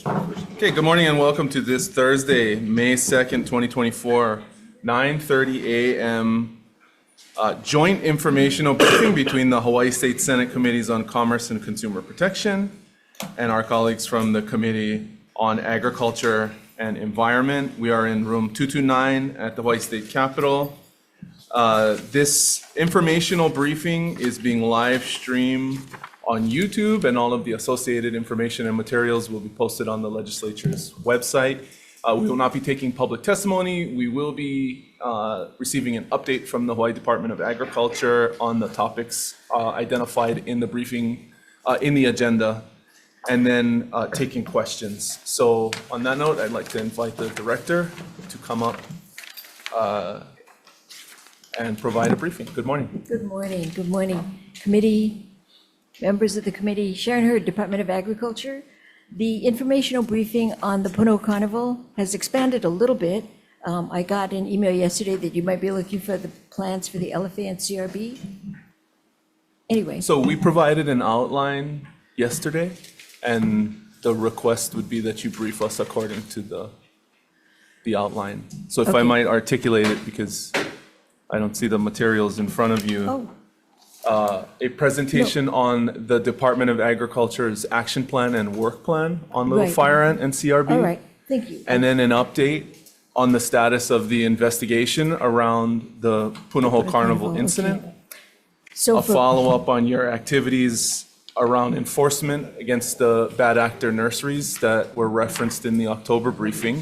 Okay, good morning and welcome to this Thursday, May 2nd, 2024, 9:30 a.m. Joint informational briefing between the Hawaii State Senate Committees on Commerce and Consumer Protection and our colleagues from the Committee on Agriculture and Environment. We are in room 229 at the Hawaii State Capitol. This informational briefing is being live streamed on YouTube, and all of the associated information and materials will be posted on the legislature's website. We will not be taking public testimony. We will be receiving an update from the Hawaii Department of Agriculture on the topics identified in the briefing, in the agenda, and then taking questions. So on that note, I'd like to invite the director to come up and provide a briefing. Good morning. Good morning. Good morning. Committee, members of the committee, Sharon Hurd, Department of Agriculture. The informational briefing on the Puno Carnival has expanded a little bit. I got an email yesterday that you might be looking for the plans for the LFA and CRB. Anyway. So we provided an outline yesterday, and the request would be that you brief us according to the outline. So if I might articulate it, because I don't see the materials in front of you. Oh. A presentation on the Department of Agriculture's action plan and work plan on Little Right. Fire Ant and CRB. All right. Thank you. And then an update on the status of the investigation around the Puno Carnival okay. incident. So A follow-up on your activities around enforcement against the bad actor nurseries that were referenced in the October briefing,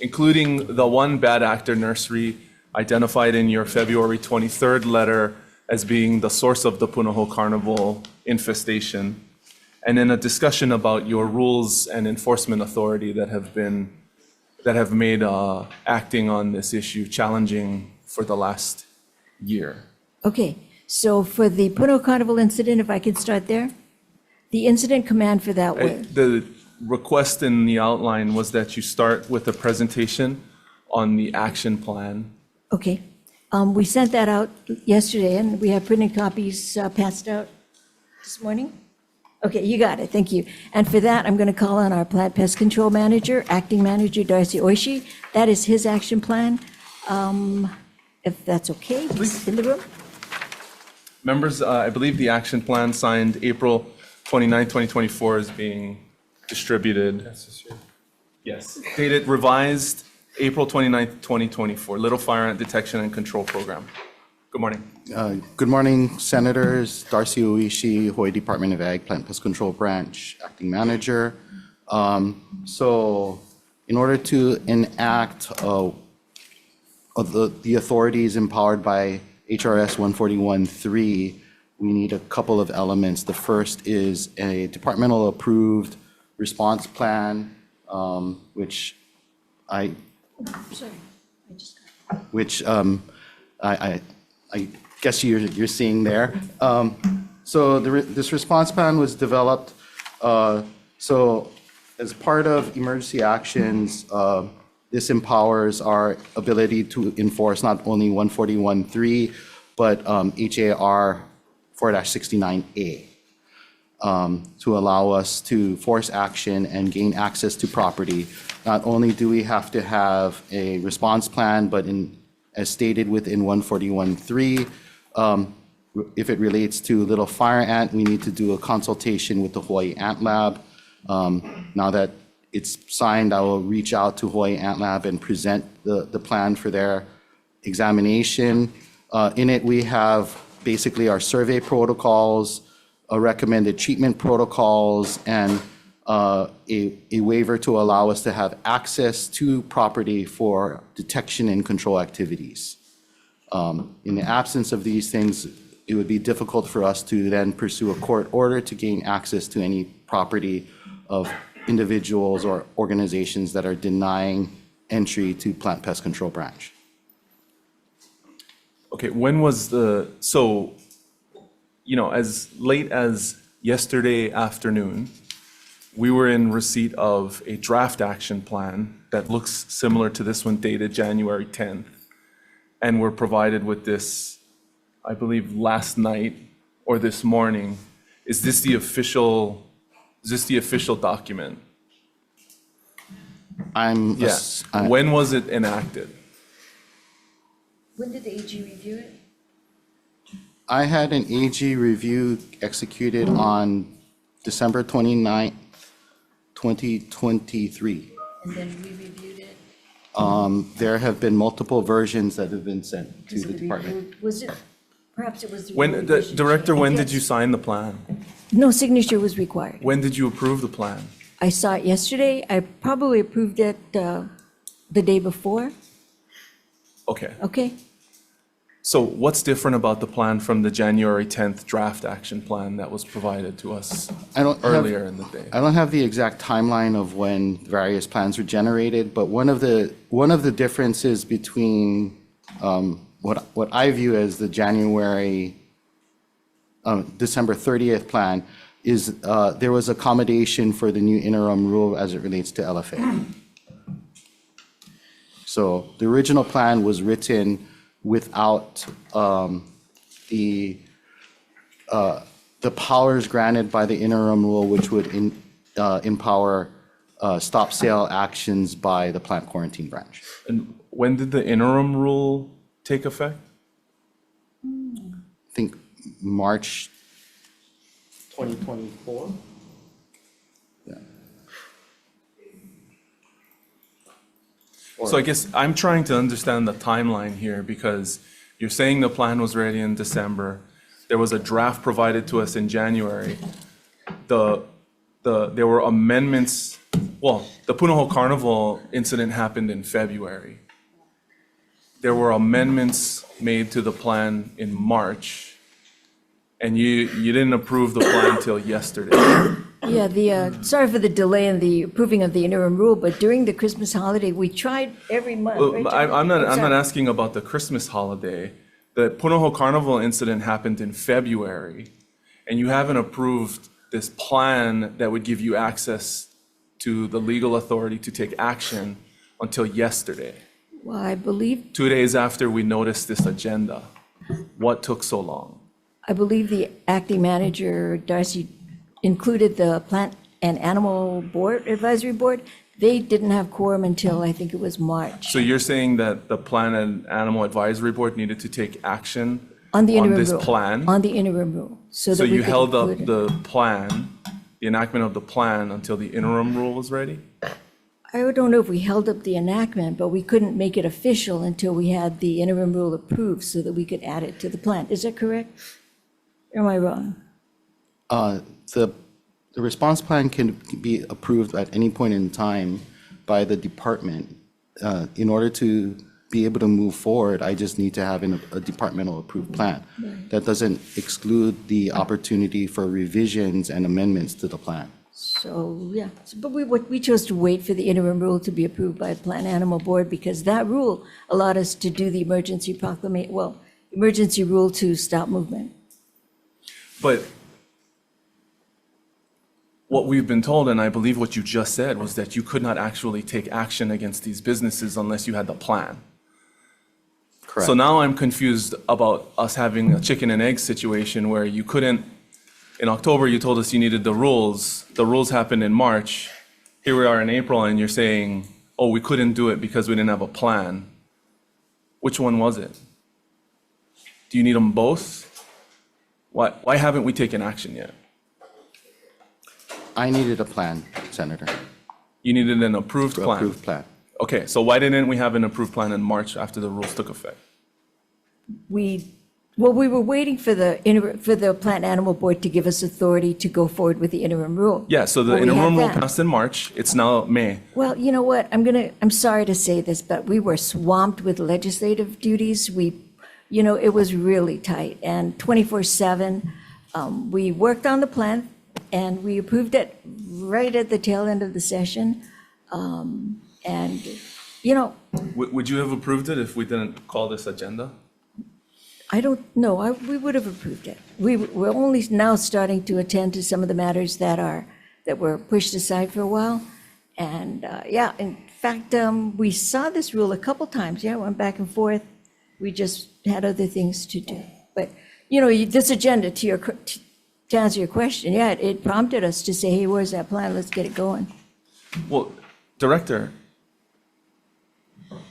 including the one bad actor nursery identified in your February 23rd letter as being the source of the Puno Carnival infestation, and then a discussion about your rules and enforcement authority that have made acting on this issue challenging for the last year. Okay, so for the Puno Carnival incident, if I could start there, the incident command for that was. The request in the outline was that you start with a presentation on the action plan. Okay. We sent that out yesterday, and we have printed copies passed out this morning. Okay, you got it, thank you. And for that, I'm going to call on our Plant Pest Control Manager, Acting Manager Darcy Oishi. That is his action plan. If that's okay, he's in the room. Members, I believe the action plan signed April 29, 2024 is being distributed. Yes. Dated revised April 29th, 2024, Little Fire Ant Detection and Control Program. Good morning. Good morning, Senators. Darcy Oishi, Hawaii Department of Ag Plant Pest Control Branch, Acting Manager. So in order to enact the authorities empowered by HRS 141.3, we need a couple of elements. The first is a departmental approved response plan, which I guess you're seeing there. So this response plan was developed. So as part of emergency actions, this empowers our ability to enforce not only 141.3, but HAR 4-69A. To allow us to force action and gain access to property. Not only do we have to have a response plan, but as stated within 141.3, if it relates to Little Fire Ant, we need to do a consultation with the Hawaii Ant Lab. Now that it's signed, I will reach out to Hawaii Ant Lab and present the plan for their examination. In it, we have basically our survey protocols, recommended treatment protocols, and a waiver to allow us to have access to property for detection and control activities. In the absence of these things, it would be difficult for us to then pursue a court order to gain access to any property of individuals or organizations that are denying entry to Plant Pest Control Branch. Okay, when was so, as late as yesterday afternoon, we were in receipt of a draft action plan that looks similar to this one dated January 10th. And we're provided with this, I believe, last night or this morning. Is this the official document? I'm, Yes. When was it enacted? When did the AG review it? I had an AG review executed on December 29th, 2023. And then we reviewed it? There have been multiple versions that have been sent to Was the it department. reviewed? Was it, perhaps it was. the When, the revision Director, change. when did Yes. you sign the plan? No signature was required. When did you approve the plan? I saw it yesterday. I probably approved it the day before. Okay. Okay? So what's different about the plan from the January 10th draft action plan that was provided to us I don't have- earlier in the day? I don't have the exact timeline of when various plans were generated, but one of the differences between what I view as the December 30th plan is there was accommodation for the new interim rule as it relates to LFA. So the original plan was written without the powers granted by the interim rule, which would empower stop sale actions by the plant quarantine branch. And when did the interim rule take effect? I think March 2024? Yeah. So I guess I'm trying to understand the timeline here because you're saying the plan was ready in December. There was a draft provided to us in January. There were amendments, well, the Puno Carnival incident happened in February. There were amendments made to the plan in March, and you didn't approve the plan until yesterday. Yeah, sorry for the delay in the approving of the interim rule, but during the Christmas holiday, we tried every month. right, John? I'm not Sorry. asking about the Christmas holiday. The Puno Carnival incident happened in February, and you haven't approved this plan that would give you access to the legal authority to take action until yesterday, Well, I believe 2 days after we noticed this agenda. What took so long? the acting manager, Darcy, included the Plant and Animal Board, Advisory Board. They didn't have quorum until, I think it was March. So you're saying that the Plan and Animal Advisory Board needed to take action On the interim this rule. plan? On the interim rule, so So that we you could held up include it. the plan, the enactment of the plan until the interim rule was ready? I don't know if we held up the enactment, but we couldn't make it official until we had the interim rule approved so that we could add it to the plan. Is that correct? Or am I wrong? The response plan can be approved at any point in time by the department. In order to be able to move forward, I just need to have a departmental approved plan. That doesn't exclude the opportunity for revisions and amendments to the plan. So, yeah, but we chose to wait for the interim rule to be approved by the Plant Animal Board because that rule allowed us to do the emergency emergency rule to stop movement. But what we've been told, and I believe what you just said, was that you could not actually take action against these businesses unless you had the plan. Correct. So now I'm confused about us having a chicken and egg situation where you couldn't, in October, you told us you needed the rules. The rules happened in March. Here we are in April, and you're saying, oh, we couldn't do it because we didn't have a plan. Which one was it? Do you need them both? Why haven't we taken action yet? I needed a plan, Senator. You needed an approved plan. Approved plan. Okay, so why didn't we have an approved plan in March after the rules took effect? We were waiting for the Plant Animal Board to give us authority to go forward with the interim rule. Yeah, so the Well, we had interim rule that. passed in March. It's now May. Well, you know what, I'm sorry to say this, but we were swamped with legislative duties. It was really tight, and 24/7, we worked on the plan, and we approved it right at the tail end of the session. Would you have approved it if we didn't call this agenda? I don't know, we would have approved it. We're only now starting to attend to some of the matters that were pushed aside for a while. And, in fact, we saw this rule a couple times, went back and forth. We just had other things to do. But, this agenda, to answer your question, it prompted us to say, hey, where's that plan? Let's get it going. Well, Director,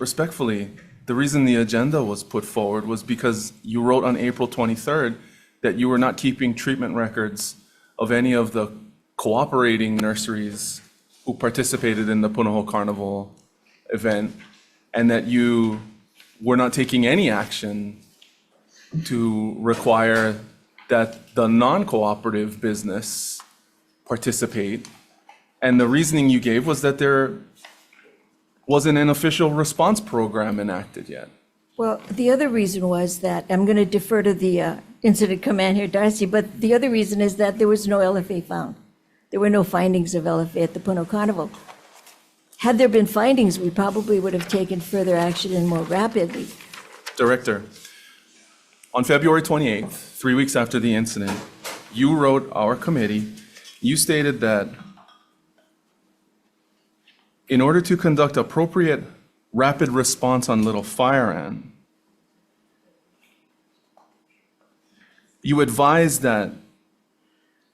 respectfully, the reason the agenda was put forward was because you wrote on April 23rd that you were not keeping treatment records of any of the cooperating nurseries who participated in the Puno Carnival event, and that you were not taking any action to require that the non-cooperative business participate. And the reasoning you gave was that there wasn't an official response program enacted yet. Well, the other reason was that, I'm going to defer to the incident command here, Darcy, but the other reason is that there was no LFA found. There were no findings of LFA at the Puno Carnival. Had there been findings, we probably would have taken further action and more rapidly. Director, on February 28th, 3 weeks after the incident, you wrote our committee, you stated that in order to conduct appropriate rapid response on Little Fire Ant, you advised that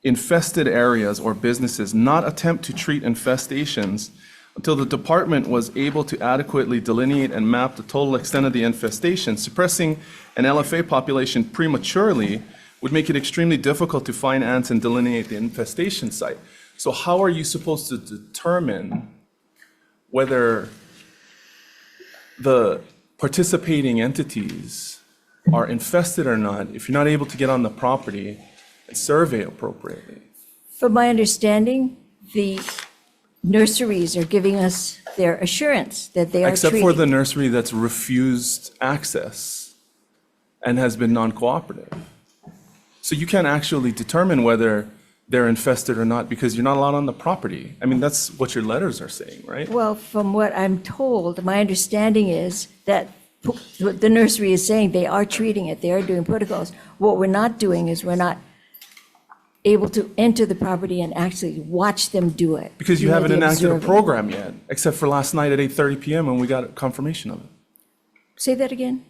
infested areas or businesses not attempt to treat infestations until the department was able to adequately delineate and map the total extent of the infestation. Suppressing an LFA population prematurely would make it extremely difficult to find ants and delineate the infestation site. So how are you supposed to determine whether the participating entities are infested or not if you're not able to get on the property and survey appropriately? From my understanding, the nurseries are giving us their assurance that they are Except treating. for the nursery that's refused access and has been non-cooperative. So you can't actually determine whether they're infested or not because you're not allowed on the property. I mean, that's what your letters are saying, right? Well, from what I'm told, my understanding is that what the nursery is saying, they are treating it, they are doing protocols. What we're not doing is we're not able to enter the property and actually watch them do it. Because you know, haven't the enacted a observing. program yet, except for last night at 8:30 PM when we got confirmation of it. Say that again?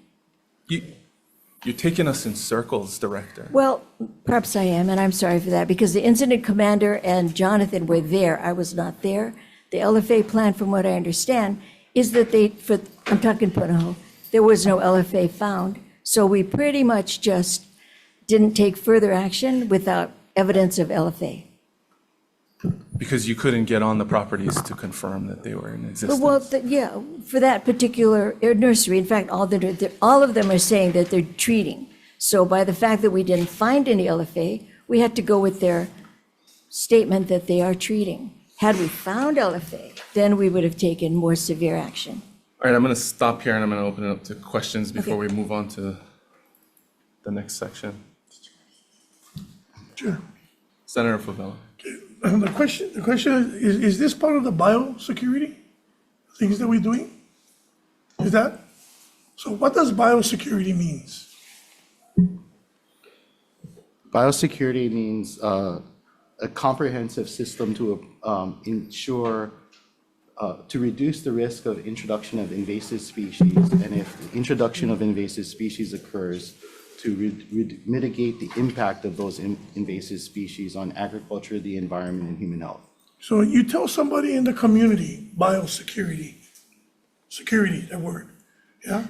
You're taking us in circles, Director. Well, perhaps I am, and I'm sorry for that, because the incident commander and Jonathan were there. I was not there. The LFA plan, from what I understand, is that I'm talking Puno, there was no LFA found. So we pretty much just didn't take further action without evidence of LFA. Because you couldn't get on the properties to confirm that they were in existence. Well, yeah, for that particular nursery, in fact, all of them are saying that they're treating. So by the fact that we didn't find any LFA, we had to go with their statement that they are treating. Had we found LFA, then we would have taken more severe action. All right, I'm going to stop here and I'm going to open it up to questions before Okay. we move on to the next section. Sure. Senator Favela. The question is this part of the biosecurity things that we're doing? Is that? So what does biosecurity means? Biosecurity means a comprehensive system to ensure, to reduce the risk of introduction of invasive species, and if the introduction of invasive species occurs, to mitigate the impact of those invasive species on agriculture, the environment, and human health. So you tell somebody in the community, biosecurity, security, that word, yeah?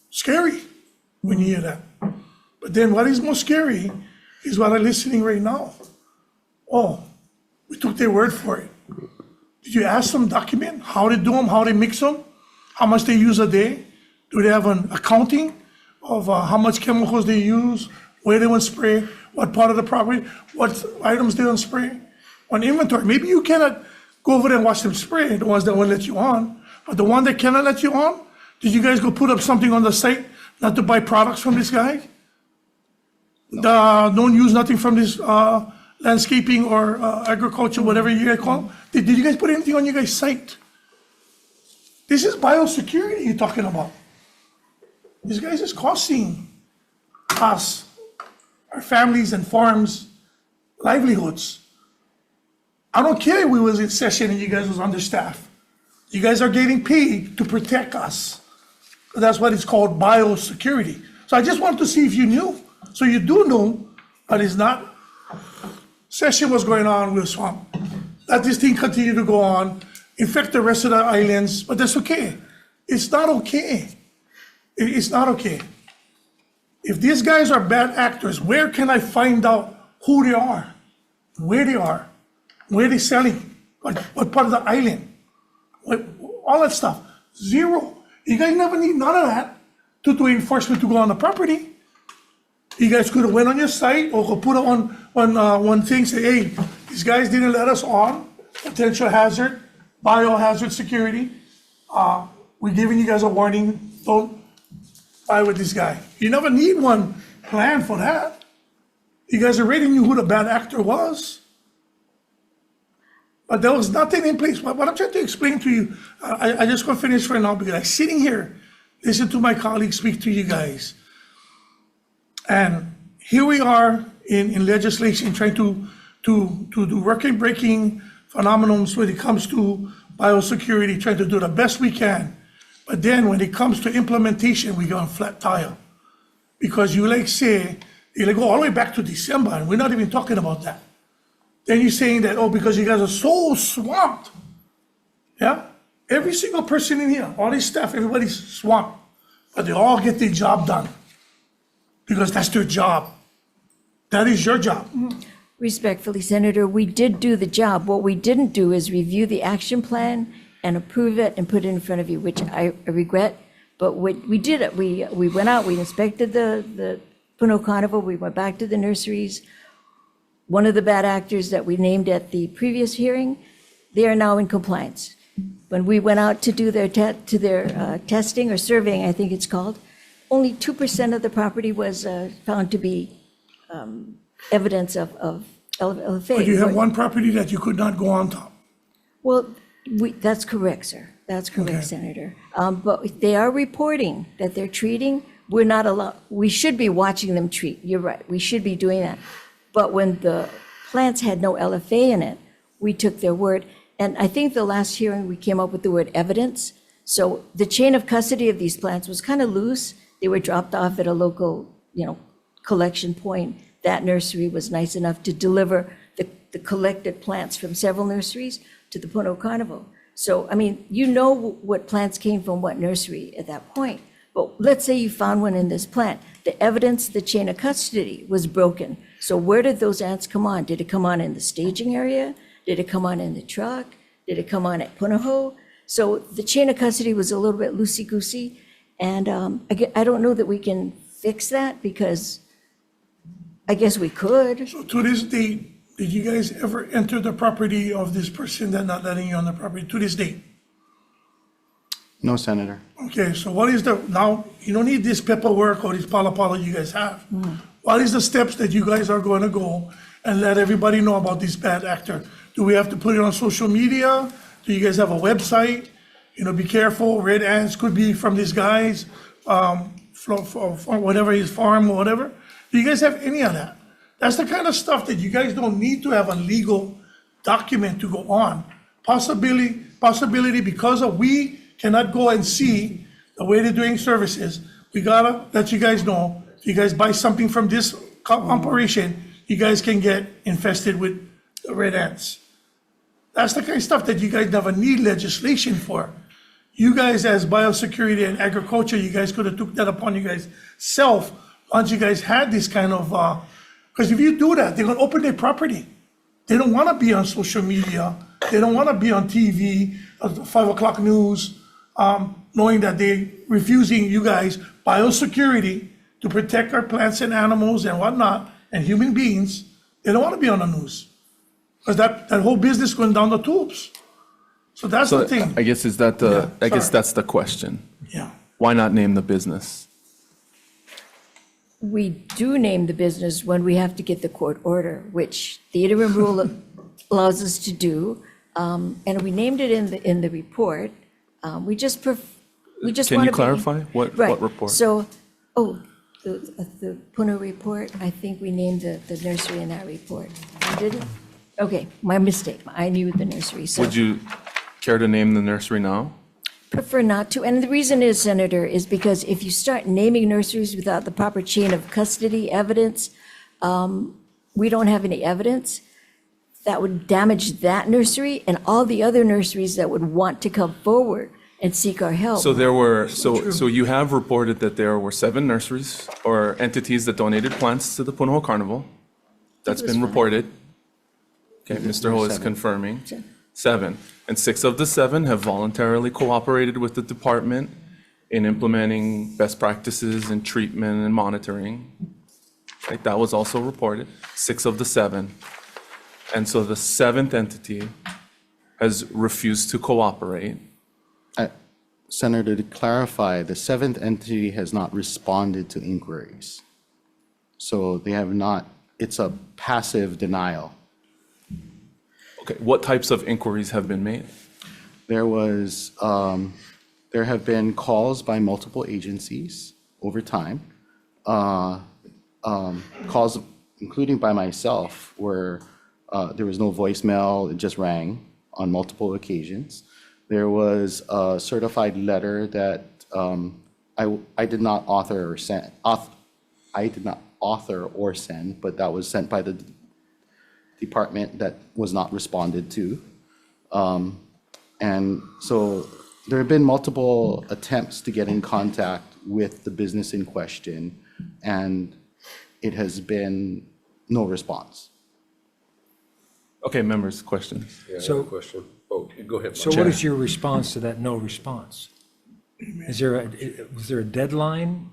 Scary when you hear that. But then what is more scary is what I'm listening right now. Oh, we took their word for it. Did you ask them, document how they do them, how they mix them, how much they use a day? Do they have an accounting of how much chemicals they use, where they want to spray, what part of the property, what items they want to spray? On inventory, maybe you cannot go over there and watch them spray, the ones that won't let you on, but the one that cannot let you on, did you guys go put up something on the site not to buy products from this guy? Don't use nothing from this landscaping or agriculture, whatever you guys call it. Did you guys put anything on your guys' site? This is biosecurity you're talking about. This guys is costing us, our families and farms, livelihoods. I don't care if we was in session and you guys was understaffed. You guys are getting paid to protect us. That's what it's called, biosecurity. So I just wanted to see if you knew. So you do know, but it's not. Session was going on with swamp. Let this thing continue to go on, infect the rest of the islands, but that's okay. It's not okay. It's not okay. If these guys are bad actors, where can I find out who they are, where they are, where they're selling, like what part of the island, all that stuff? Zero. You guys never need none of that to do enforcement to go on the property. You guys could have went on your site or could put it on one thing, say, hey, these guys didn't let us on, potential hazard, biohazard security. We're giving you guys a warning, don't buy with this guy. You never need one plan for that. You guys already knew who the bad actor was. But there was nothing in place. What I'm trying to explain to you, I just want to finish right now because I'm sitting here, listen to my colleagues speak to you guys. And here we are in legislation trying to do record-breaking phenomenons when it comes to biosecurity, trying to do the best we can. But then when it comes to implementation, we go on flat tire. Because you say, you go all the way back to December, and we're not even talking about that. Then you're saying that, oh, because you guys are so swamped. Yeah? Every single person in here, all this staff, everybody's swamped. But they all get their job done. Because that's their job. That is your job. Respectfully, Senator, we did do the job. What we didn't do is review the action plan and approve it and put it in front of you, which I regret. But we did it. We went out, we inspected the Puno Carnival, we went back to the nurseries. One of the bad actors that we named at the previous hearing, they are now in compliance. When we went out to do their testing or surveying, I think it's called, only 2% of the property was found to be evidence of LFA. But you have one property that you could not go on top. Well, that's correct, sir. That's Okay. correct, Senator. But they are reporting that they're treating. We're not allowed, we should be watching them treat. You're right, we should be doing that. But when the plants had no LFA in it, we took their word. And I think the last hearing, we came up with the word evidence. So the chain of custody of these plants was kind of loose. They were dropped off at a local, collection point. That nursery was nice enough to deliver the collected plants from several nurseries to the Puno Carnival. So, I mean, what plants came from what nursery at that point. But let's say you found one in this plant. The evidence, the chain of custody was broken. So where did those ants come on? Did it come on in the staging area? Did it come on in the truck? Did it come on at Puno? So the chain of custody was a little bit loosey-goosey. And I don't know that we can fix that because I guess we could. So to this date, did you guys ever enter the property of this person that not letting you on the property to this date? No, Senator. Okay, so what is now, you don't need this paperwork or this pala you guys have. What is the steps that you guys are going to go and let everybody know about this bad actor? Do we have to put it on social media? Do you guys have a website? Be careful, red ants could be from these guys, from whatever his farm or whatever. Do you guys have any of that? That's the kind of stuff that you guys don't need to have a legal document to go on. Possibility because we cannot go and see the way they're doing services. We gotta let you guys know, if you guys buy something from this operation, you guys can get infested with the red ants. That's the kind of stuff that you guys never need legislation for. You guys as biosecurity and agriculture, you guys could have took that upon you guys self once you guys had this kind of, because if you do that, they're gonna open their property. They don't wanna be on social media. They don't wanna be on TV, 5 o'clock news, knowing that they're refusing you guys biosecurity to protect our plants and animals and whatnot, and human beings. They don't wanna be on the news. Because that whole business going down the tubes. So that's the thing. I guess that's the question. Yeah. Why not name the business? We do name the business when we have to get the court order, which the interim rule allows us to do. And we named it in the report. We just Can want you to clarify what report? So, the Puno report, I think we named the nursery in that report. We did it? Okay, my mistake. I knew the nursery, so. Would you care to name the nursery now? Prefer not to. And the reason is, Senator, is because if you start naming nurseries without the proper chain of custody evidence, we don't have any evidence. That would damage that nursery and all the other nurseries that would want to come forward and seek our help. So there were, so you have reported that there were 7 nurseries or entities that donated plants to the Puno Carnival. That's was been fine. reported. Okay, Mr. Ho is 7. confirming. So- 7. And 6 of the 7 have voluntarily cooperated with the department in implementing best practices in treatment and monitoring. Right, that was also reported, 6 of the 7. And so the 7th entity has refused to cooperate. Senator, to clarify, the 7th entity has not responded to inquiries. So they have not, it's a passive denial. Okay, what types of inquiries have been made? There have been calls by multiple agencies over time. Calls, including by myself, where there was no voicemail, it just rang on multiple occasions. There was a certified letter that I did not author or send. I did not author or send, but that was sent by the department that was not responded to. And so there have been multiple attempts to get in contact with the business in question, and it has been no response. Okay, members, questions? Yeah, I have So- a question. Oh, go ahead, So Mike. what is your response to that no response? Was there a deadline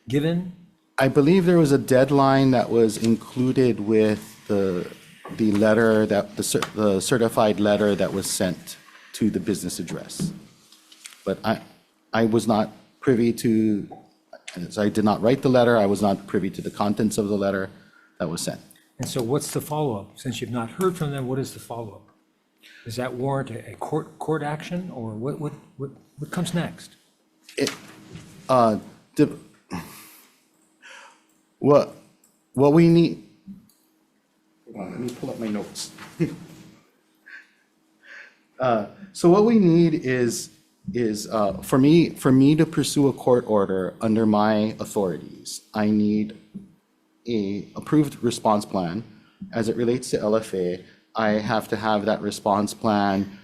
given? I believe there was a deadline that was included with the letter that, the certified letter that was sent to the business address. But I was not privy to, as I did not write the letter, I was not privy to the contents of the letter that was sent. And so what's the follow-up? Since you've not heard from them, what is the follow-up? Does that warrant a court action, or what comes next? What we need, hold on, let me pull up my notes. So what we need is for me to pursue a court order under my authorities, I need a approved response plan. As it relates to LFA, I have to have that response plan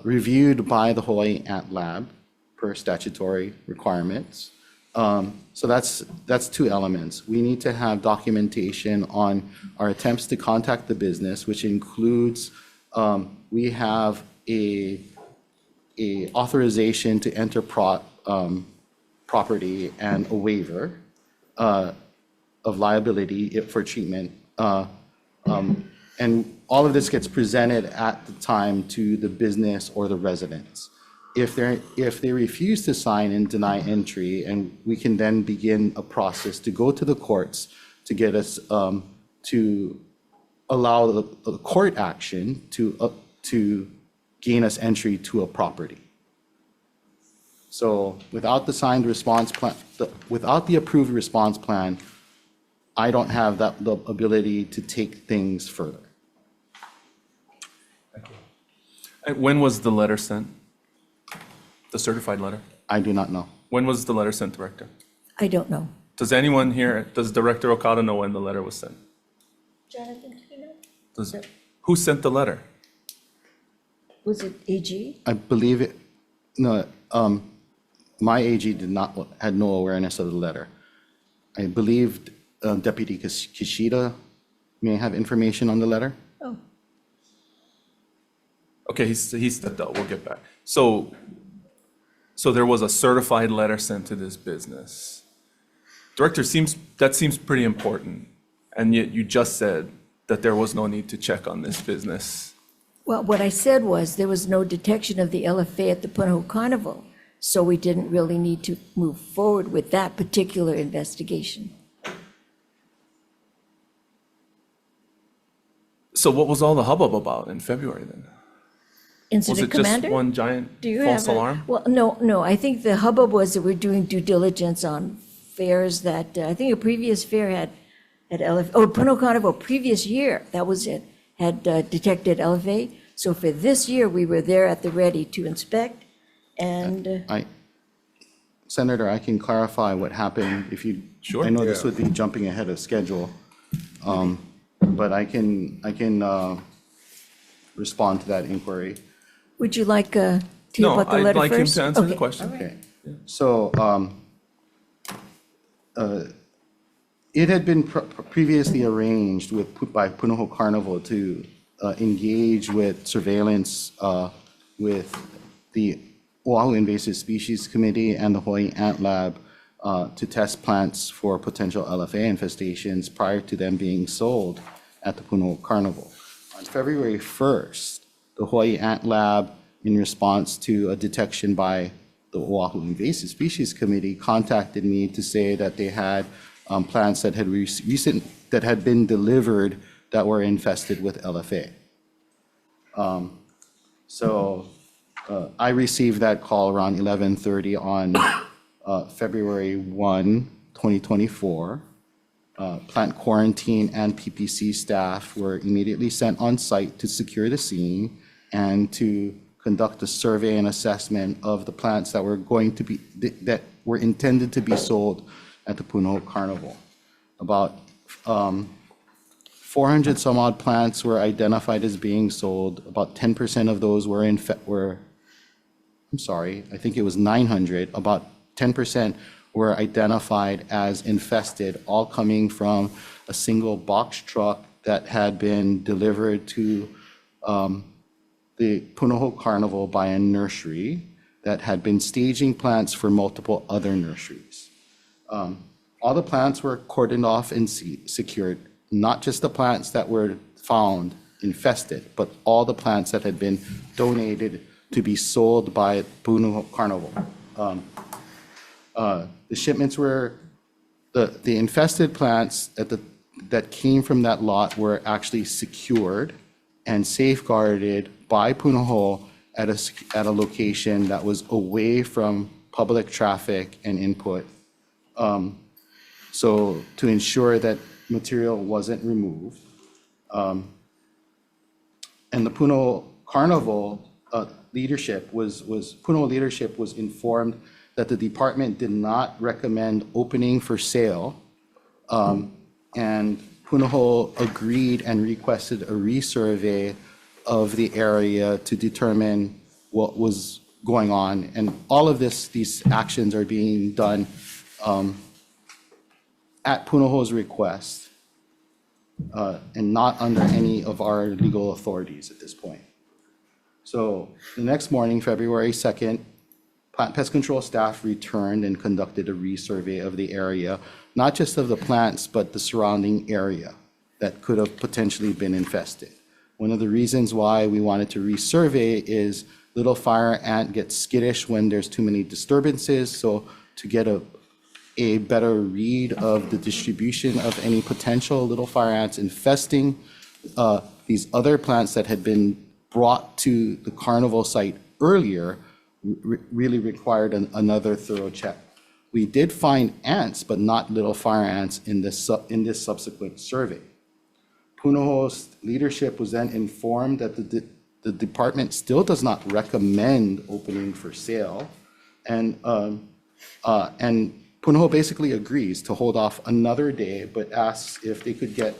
reviewed by the Hawai'i Ant Lab per statutory requirements. So that's 2 elements. We need to have documentation on our attempts to contact the business, which includes we have a authorization to enter property and a waiver of liability for treatment. And all of this gets presented at the time to the business or the residents. If they refuse to sign and deny entry, and we can then begin a process to go to the courts to get us to allow the court action to gain us entry to a property. So without the signed response plan, without the approved response plan, I don't have the ability to take things further. When was the letter sent? The certified letter? I do not know. When was the letter sent, Director? I don't know. Does anyone here, does Director Okada know when the letter was sent? Jonathan, do you know? Does, who sent the letter? Was it AG? I believe it, no, my AG had no awareness of the letter. I believed Deputy Kishida may have information on the letter. Oh, Okay, he stepped out, we'll get back. So there was a certified letter sent to this business. Director, that seems pretty important, and yet you just said that there was no need to check on this business. well, what I said was there was no detection of the LFA at the Puno Carnival, so we didn't really need to move forward with that particular investigation. So what was all the hubbub about in February then? Was Incident it just Commander? one giant Do you false have a- alarm? Well, no, I think the hubbub was that we're doing due diligence on fairs that, I think a previous fair had Puno Carnival, previous year, that was it, had detected LFA. So for this year, we were there at the ready to inspect, and, Senator, I can clarify what happened if you. Sure. I know this Yeah. would be jumping ahead of schedule, but I can respond to that inquiry. Would you like to hear No, about the I'd letter like him first? to answer the Okay. question. Okay, so it had been previously arranged by Puno Carnival to engage with surveillance with the Oahu Invasive Species Committee and the Hawaii Ant Lab to test plants for potential LFA infestations prior to them being sold at the Puno Carnival. On February 1st, the Hawaii Ant Lab, in response to a detection by the Oahu Invasive Species Committee, contacted me to say that they had plants that had been delivered that were infested with LFA. So I received that call around 11:30 on February 1, 2024. Plant quarantine and PPC staff were immediately sent on site to secure the scene and to conduct a survey and assessment of the plants that were intended to be sold at the Puno Carnival. About 400 some odd plants were identified as being sold. About 10% of those I think it was 900. About 10% were identified as infested, all coming from a single box truck that had been delivered to the Puno Carnival by a nursery that had been staging plants for multiple other nurseries. All the plants were cordoned off and secured, not just the plants that were found infested, but all the plants that had been donated to be sold by Puno Carnival. The shipments were, the infested plants that came from that lot were actually secured and safeguarded by Puno at a location that was away from public traffic and input. So to ensure that material wasn't removed. And the Puno Carnival leadership was informed that the department did not recommend opening for sale. And Puno agreed and requested a resurvey of the area to determine what was going on. And all of these actions are being done at Puno's request and not under any of our legal authorities at this point. So the next morning, February 2nd, Plant Pest Control staff returned and conducted a resurvey of the area, not just of the plants, but the surrounding area that could have potentially been infested. One of the reasons why we wanted to resurvey is little fire ant gets skittish when there's too many disturbances. So to get a better read of the distribution of any potential little fire ants infesting these other plants that had been brought to the carnival site earlier really required another thorough check. We did find ants, but not little fire ants in this subsequent survey. Puno's leadership was then informed that the department still does not recommend opening for sale, and Puno basically agrees to hold off another day, but asks if they could get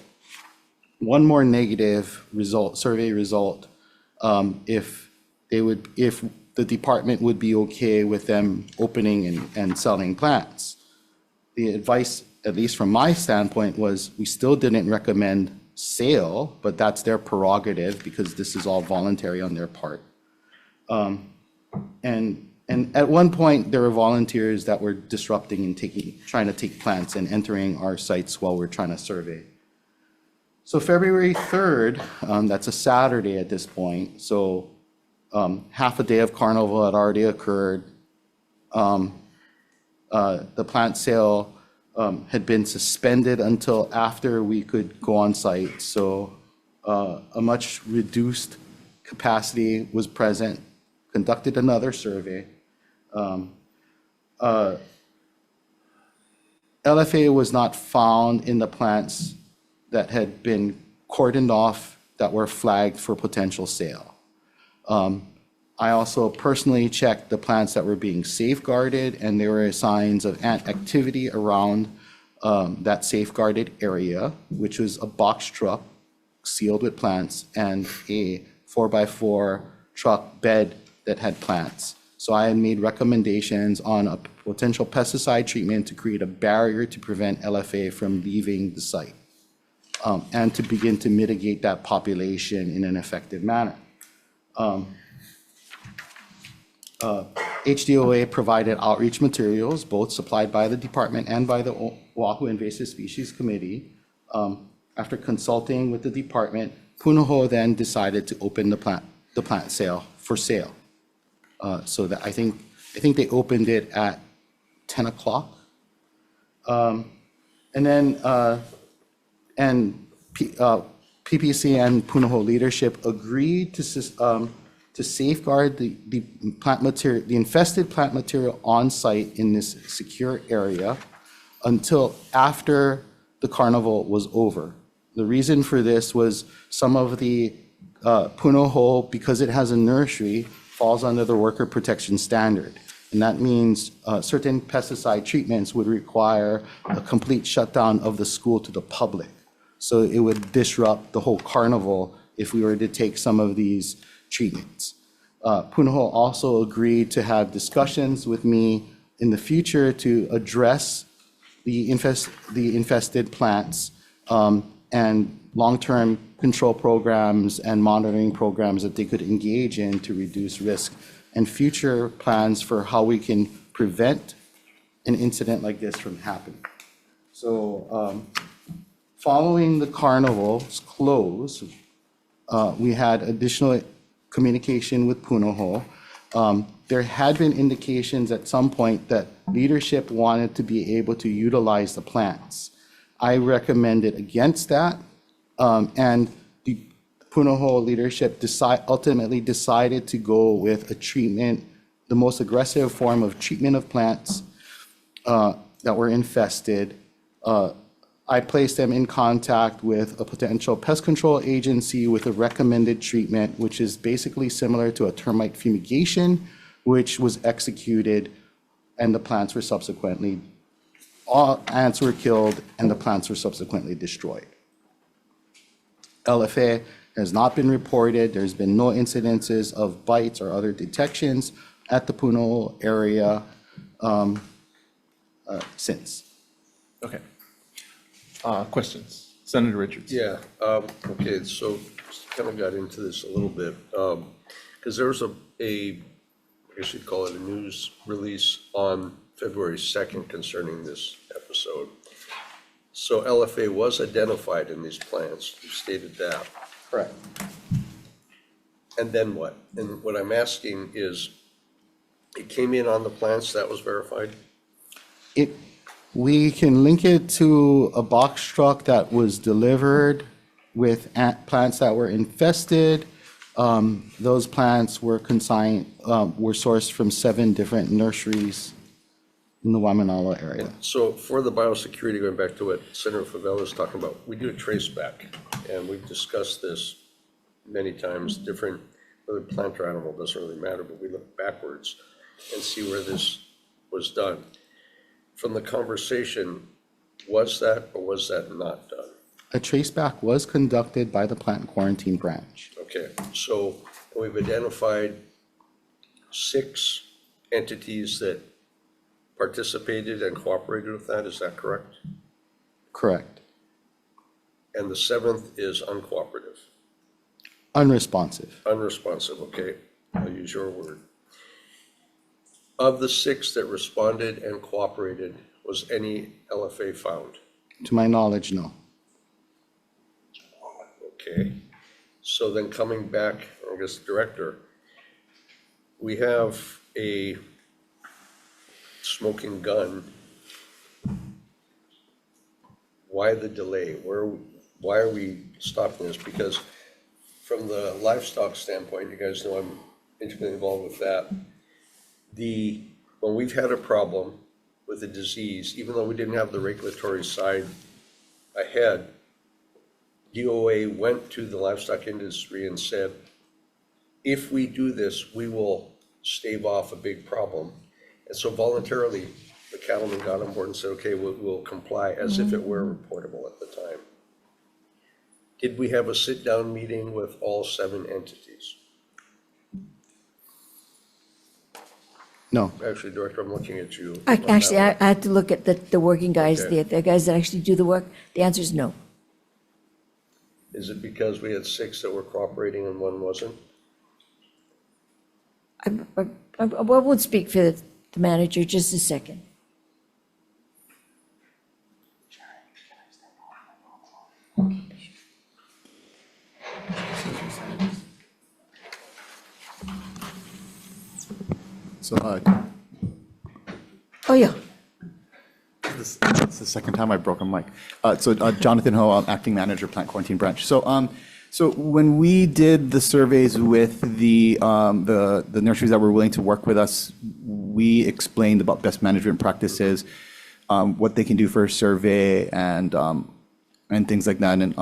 one more negative survey result, if the department would be okay with them opening and selling plants. The advice, at least from my standpoint, was we still didn't recommend sale, but that's their prerogative because this is all voluntary on their part. And at one point, there were volunteers that were disrupting and trying to take plants and entering our sites while we're trying to survey. So February 3rd, that's a Saturday at this point, so half a day of carnival had already occurred. The plant sale had been suspended until after we could go on site. So a much reduced capacity was present, conducted another survey. LFA was not found in the plants that had been cordoned off that were flagged for potential sale. I also personally checked the plants that were being safeguarded, and there were signs of ant activity around that safeguarded area, which was a box truck sealed with plants and a 4x4 truck bed that had plants. So I had made recommendations on a potential pesticide treatment to create a barrier to prevent LFA from leaving the site, and to begin to mitigate that population in an effective manner. HDOA provided outreach materials, both supplied by the department and by the Oahu Invasive Species Committee. After consulting with the department, Puno then decided to open the plant sale for sale. So that I think they opened it at 10 o'clock. And then PPC and Puno leadership agreed to safeguard the plant material, the infested plant material on site in this secure area until after the carnival was over. The reason for this was some of the Puno, because it has a nursery, falls under the worker protection standard. And that means certain pesticide treatments would require a complete shutdown of the school to the public. So it would disrupt the whole carnival if we were to take some of these treatments. Puno also agreed to have discussions with me in the future to address the infested plants and long-term control programs and monitoring programs that they could engage in to reduce risk, and future plans for how we can prevent an incident like this from happening. So following the carnival's close, we had additional communication with Puno. There had been indications at some point that leadership wanted to be able to utilize the plants. I recommended against that, and the Puno leadership ultimately decided to go with a treatment, the most aggressive form of treatment of plants that were infested. I placed them in contact with a potential pest control agency with a recommended treatment, which is basically similar to a termite fumigation, which was executed, and the plants were subsequently, all ants were killed and the plants were subsequently destroyed. LFA has not been reported. There's been no incidences of bites or other detections at the Puno area since. Okay. Questions? Senator Richards. Yeah, okay, so kind of got into this a little bit, because there was I guess you'd call it a news release on February 2nd concerning this episode. So LFA was identified in these plants, you stated that. Correct. And then what? And what I'm asking is, it came in on the plants, that was verified? We can link it to a box truck that was delivered with plants that were infested. Those plants were consigned, were sourced from 7 different nurseries in the Waimanalo area. So for the biosecurity, going back to what Senator Favela was talking about, we do a traceback, and we've discussed this many times, different, whether plant or animal, doesn't really matter, but we look backwards and see where this was done. From the conversation, was that or was that not done? A traceback was conducted by the plant quarantine branch. Okay, so we've identified 6 entities that participated and cooperated with that, is that correct? Correct. And the 7th is uncooperative, Unresponsive. unresponsive, okay? I'll use your word. Of the 6 that responded and cooperated, was any LFA found? To my knowledge, no. Okay, so then coming back, I guess, Director, we have a smoking gun. Why the delay? Why are we stopping this? Because from the livestock standpoint, you guys know I'm intimately involved with that. When we've had a problem with a disease, even though we didn't have the regulatory side ahead, DOA went to the livestock industry and said, if we do this, we will stave off a big problem. And so voluntarily, the cattlemen got on board and said, okay, we'll comply as if it were reportable at the time. Did we have a sit-down meeting with all 7 entities? No. Actually, Director, I'm looking at you. Actually, I had to look at the working guys, Okay. the guys that actually do the work. The answer is no. Is it because we had 6 that were cooperating and 1 wasn't? I won't speak for the manager, just a second. So Oh, yeah. this is the second time I've broken mic. Jonathan Ho, I'm acting manager, plant quarantine branch. So when we did the surveys with the nurseries that were willing to work with us, we explained about best management practices, what they can do for a survey, and things like that. And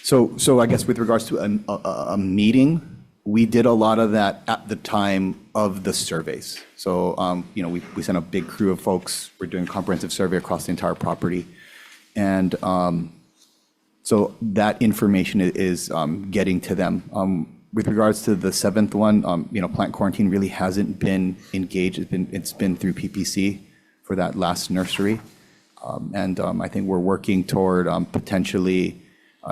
so I guess with regards to a meeting, we did a lot of that at the time of the surveys. So, we sent a big crew of folks. We're doing a comprehensive survey across the entire property. And so that information is getting to them. With regards to the 7th one, plant quarantine really hasn't been engaged. It's been through PPC for that last nursery. And I think we're working toward potentially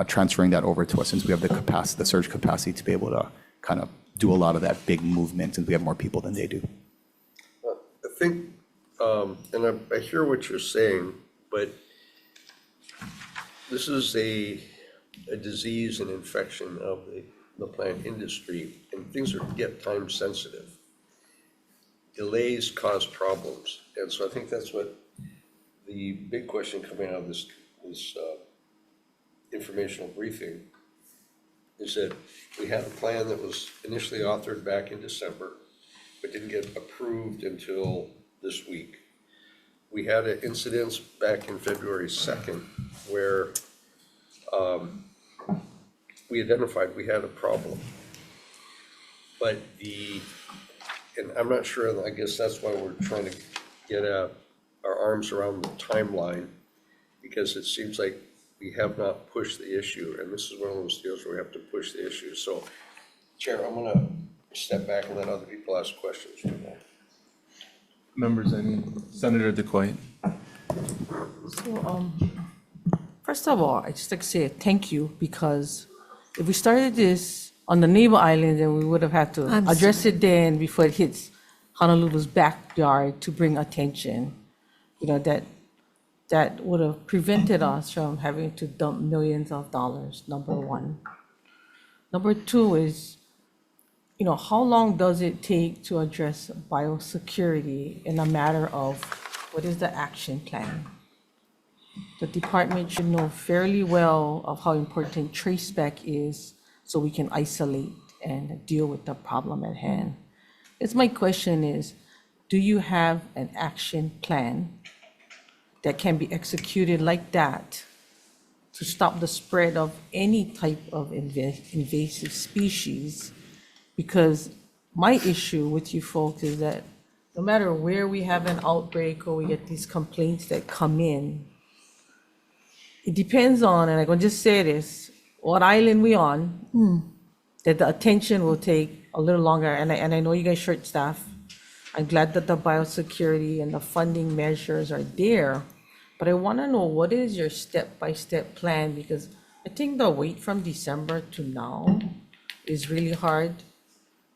transferring that over to us, since we have the surge capacity to be able to kind of do a lot of that big movement, since we have more people than they do. I think, and I hear what you're saying, but this is a disease and infection of the plant industry, and things get time sensitive. Delays cause problems, and so I think that's what the big question coming out of this informational briefing is, that we had a plan that was initially authored back in December, but didn't get approved until this week. We had an incident back in February 2nd where we identified we had a problem. But and I'm not sure, I guess that's why we're trying to get our arms around the timeline, because it seems like we have not pushed the issue, and this is one of those deals where we have to push the issue. So, Chair, I'm gonna step back and let other people ask questions for that. Members, Senator DeCoite. So, first of all, I just like to say thank you, because if we started this on the neighbor island, then we would have had to I'm address it then before it hits Honolulu's backyard to bring attention. That would have prevented us from having to dump millions of dollars, number one. Number two is, how long does it take to address biosecurity in a matter of what is the action plan? The department should know fairly well of how important Traceback is, so we can isolate and deal with the problem at hand. My question is, do you have an action plan that can be executed like that to stop the spread of any type of invasive species? Because my issue with you folks is that no matter where we have an outbreak or we get these complaints that come in, it depends on, and I'm going to just say this, what island we on, that the attention will take a little longer. And I know you guys short staff. I'm glad that the biosecurity and the funding measures are there, but I want to know, what is your step-by-step plan? Because I think the wait from December to now is really hard.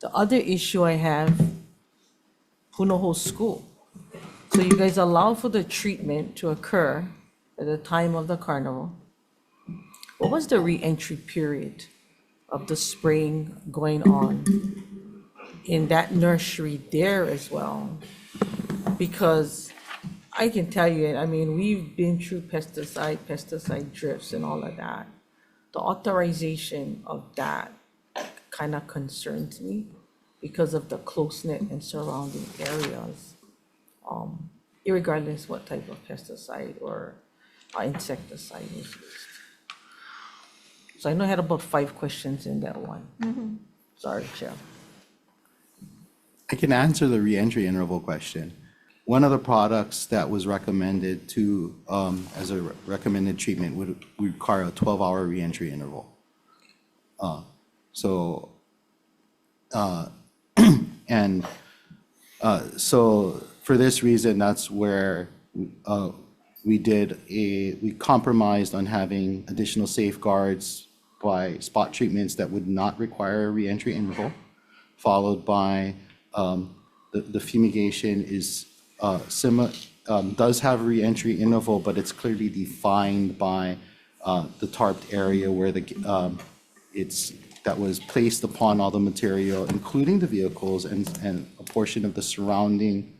The other issue I have, Puno holds school. So you guys allow for the treatment to occur at the time of the carnival. What was the re-entry period of the spraying going on in that nursery there as well? Because I can tell you, we've been through pesticide drifts and all of that. The authorization of that kind of concerns me because of the close-knit and surrounding areas, irregardless what type of pesticide or insecticide is used. So I know I had about 5 questions in that one. Sorry, Chair. I can answer the reentry interval question. One of the products that was recommended as a recommended treatment would require a 12-hour reentry interval. And So for this reason, that's where we compromised on having additional safeguards by spot treatments that would not require a reentry interval, followed by the fumigation is similar, does have a reentry interval, but it's clearly defined by the tarped area where that was placed upon all the material, including the vehicles and a portion of the surrounding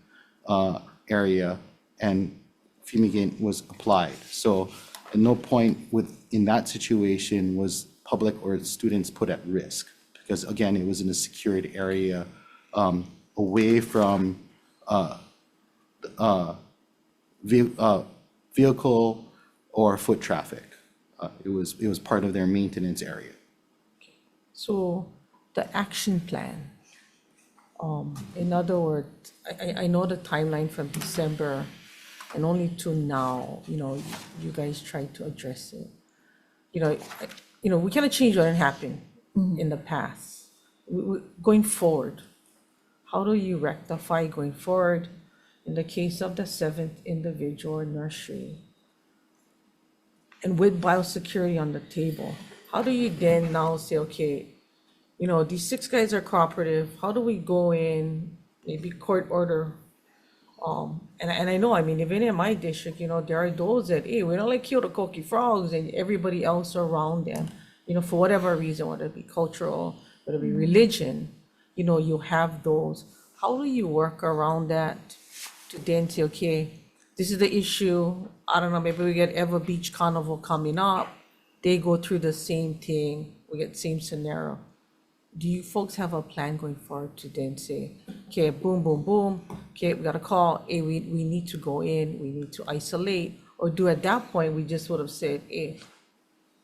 area, and fumigant was applied. So at no point in that situation was public or students put at risk, because again, it was in a secured area away from vehicle or foot traffic. It was part of their maintenance area. So the action plan, in other words, I know the timeline from December and only to now, you guys tried to address it. We cannot change what had happened in the past. Going forward, how do you rectify going forward in the case of the seventh individual nursery? And with biosecurity on the table, how do you then now say, okay, these 6 guys are cooperative, how do we go in, maybe court order? And I know, even in my district, there are those that, hey, we don't like kill the coqui frogs, and everybody else around them, for whatever reason, whether it be cultural, whether it be religion, you have those. How do you work around that to then say, okay, this is the issue, I don't know, maybe we get Ever Beach Carnival coming up, they go through the same thing, we get the same scenario. Do you folks have a plan going forward to then say, okay, boom, boom, boom, okay, we got a call, hey, we need to go in, we need to isolate, or do at that point, we just would have said, hey,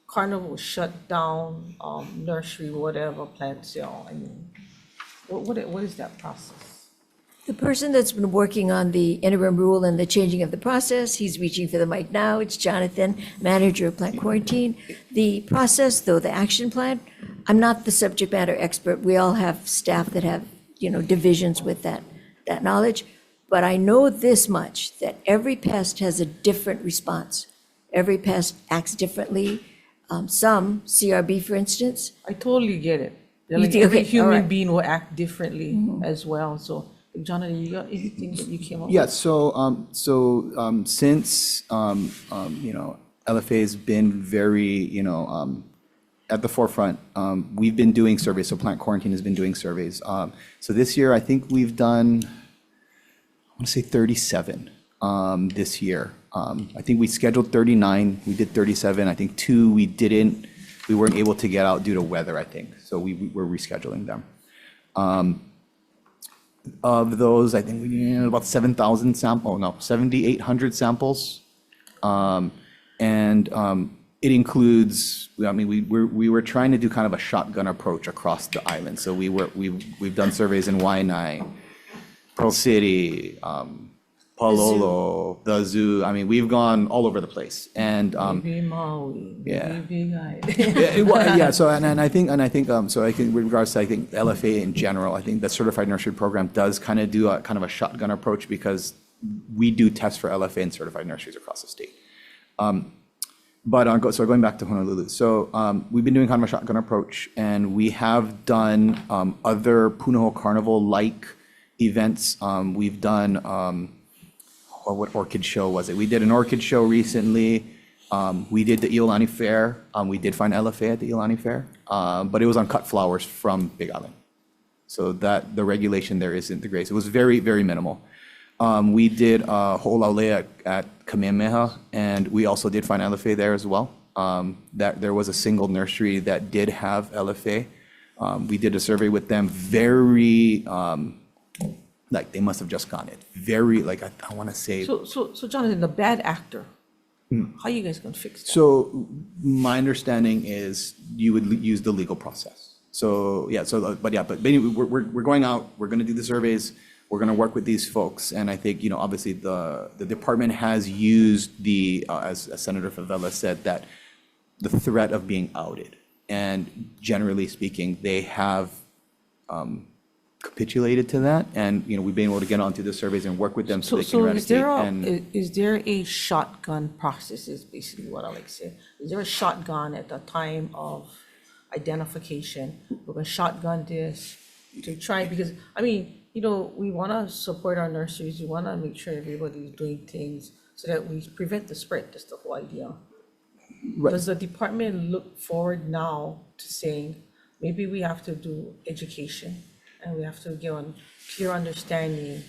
carnival shut down, nursery, whatever, plant sale, what is that process? The person that's been working on the interim rule and the changing of the process, he's reaching for the mic now. It's Jonathan, manager of plant quarantine. The process, though, the action plan, I'm not the subject matter expert. We all have staff that have, divisions with that knowledge. But I know this much, that every pest has a different response. Every pest acts differently. Some, CRB, for instance. I totally get it. You Like think- every okay, all human right. being will act differently as well, so. Jonathan, you got anything that you came up with? Yeah, since LFA has been very, at the forefront, we've been doing surveys, so Plant Quarantine has been doing surveys. So this year, I think we've done, I want to say 37 this year. I think we scheduled 39, we did 37. I think 2 we weren't able to get out due to weather, I think. So we're rescheduling them. Of those, I think we had about 7,800 samples. It includes, we were trying to do kind of a shotgun approach across the island. So we've done surveys in Waianae, Pearl City, Palolo, the zoo. We've gone all over the place. And Maybe Maui, yeah. maybe Big Eye. yeah. So I think with regards to LFA in general, I think the certified nursery program does kind of do a kind of a shotgun approach, because we do tests for LFA in certified nurseries across the state. So going back to Honolulu, so we've been doing kind of a shotgun approach, and we have done other Puno Carnival-like events. We've done. What orchid show was it? We did an orchid show recently. We did the Iolani Fair. We did find LFA at the Iolani Fair, but it was on cut flowers from Big Island. So that the regulation there isn't the greatest. It was very, very minimal. We did Ho'olaulea at Kamehameha, and we also did find LFA there as well. That there was a single nursery that did have LFA. We did a survey with them, very, they must have just gotten it. Very, I want to say. So Jonathan, the bad actor, how you guys gonna fix that? So my understanding is you would use the legal process. So, yeah, but anyway, we're going out, we're going to do the surveys, we're going to work with these folks. And I think, obviously the department has used as Senator Favela said, that the threat of being outed. And generally speaking, they have capitulated to that. And, we've been able to get onto the surveys and work with them so they can So eradicate. is there a shotgun process is basically what I like to say? Is there a shotgun at the time of identification? We're gonna shotgun this to try, because, I mean, we wanna support our nurseries, we wanna make sure everybody's doing things so that we prevent the spread, that's the whole idea. Does the department look forward now to saying, maybe we have to do education and we have to get on clear understanding?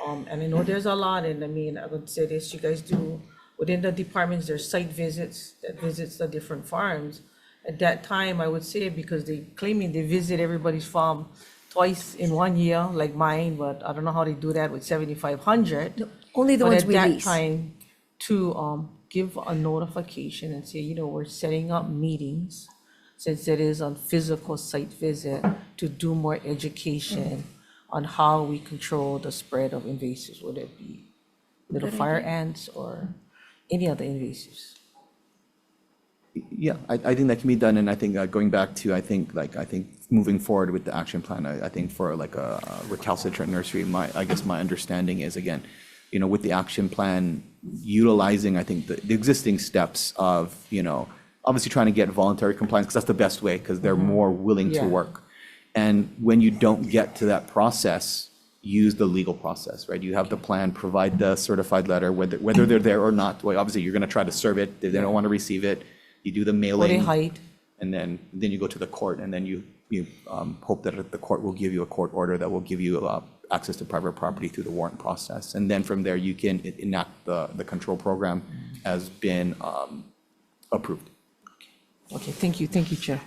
And I know there's a lot, and I mean, I would say this, you guys do, within the departments, there's site visits that visits the different farms. At that time, I would say, because they claiming they visit everybody's farm twice in 1 year, like mine, but I don't know how they do that with 7,500. Only the ones we But at that lease. time, to give a notification and say, we're setting up meetings, since it is on physical site visit, to do more education on how we control the spread of invasives, whether it be little fire ants or any other invasives. Yeah, I think that can be done, and I think going back to, I think moving forward with the action plan, I think for like a recalcitrant nursery, I guess my understanding is, again, with the action plan, utilizing, I think, the existing steps of, obviously trying to get voluntary compliance, because that's the best way, because they're more willing to Yeah. work. And when you don't get to that process, use the legal process, right? You have the plan, provide the certified letter, whether they're there or not. Well, obviously, you're going to try to serve it. If they don't want to receive it, you do the Or they mailing, hide. and then you go to the court, and then you hope that the court will give you a court order that will give you access to private property through the warrant process. And then from there, you can enact the control program has been approved. Okay, thank you, Chair.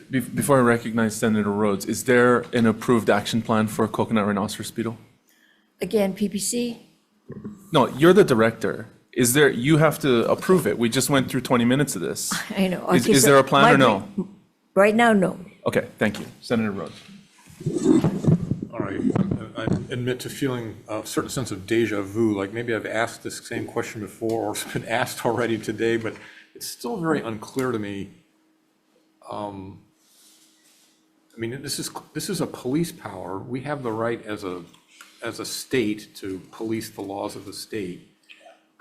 Before I recognize Senator Rhodes, is there an approved action plan for coconut rhinoceros beetle? Again, PPC, No, you're the director. You have to approve it. We just went through 20 minutes of this. I know. Is Okay, so there a plan or my- no? Right now, no. Okay, thank you. Senator Rhodes. All right, I admit to feeling a certain sense of deja vu, like maybe I've asked this same question before, or it's been asked already today, but it's still very unclear to me. I mean, this is a police power. We have the right as a state to police the laws of the state.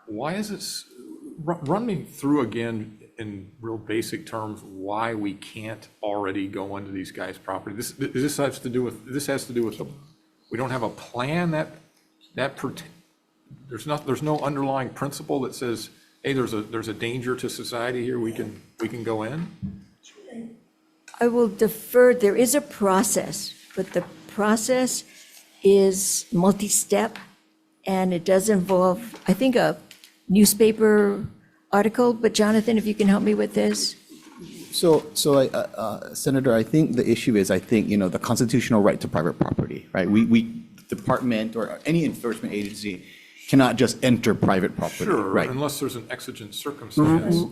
Why is it, run me through again in real basic terms, why we can't already go onto these guys' property? This has to do with, we don't have a plan there's no underlying principle that says, hey, there's a danger to society here, we can go in? I will defer, there is a process, but the process is multi-step, and it does involve, I think, a newspaper article, but Jonathan, if you can help me with this? So, Senator, I think the issue is, the constitutional right to private property, right? We department or any enforcement agency cannot just enter private property, Sure, right? unless there's an exigent circumstance.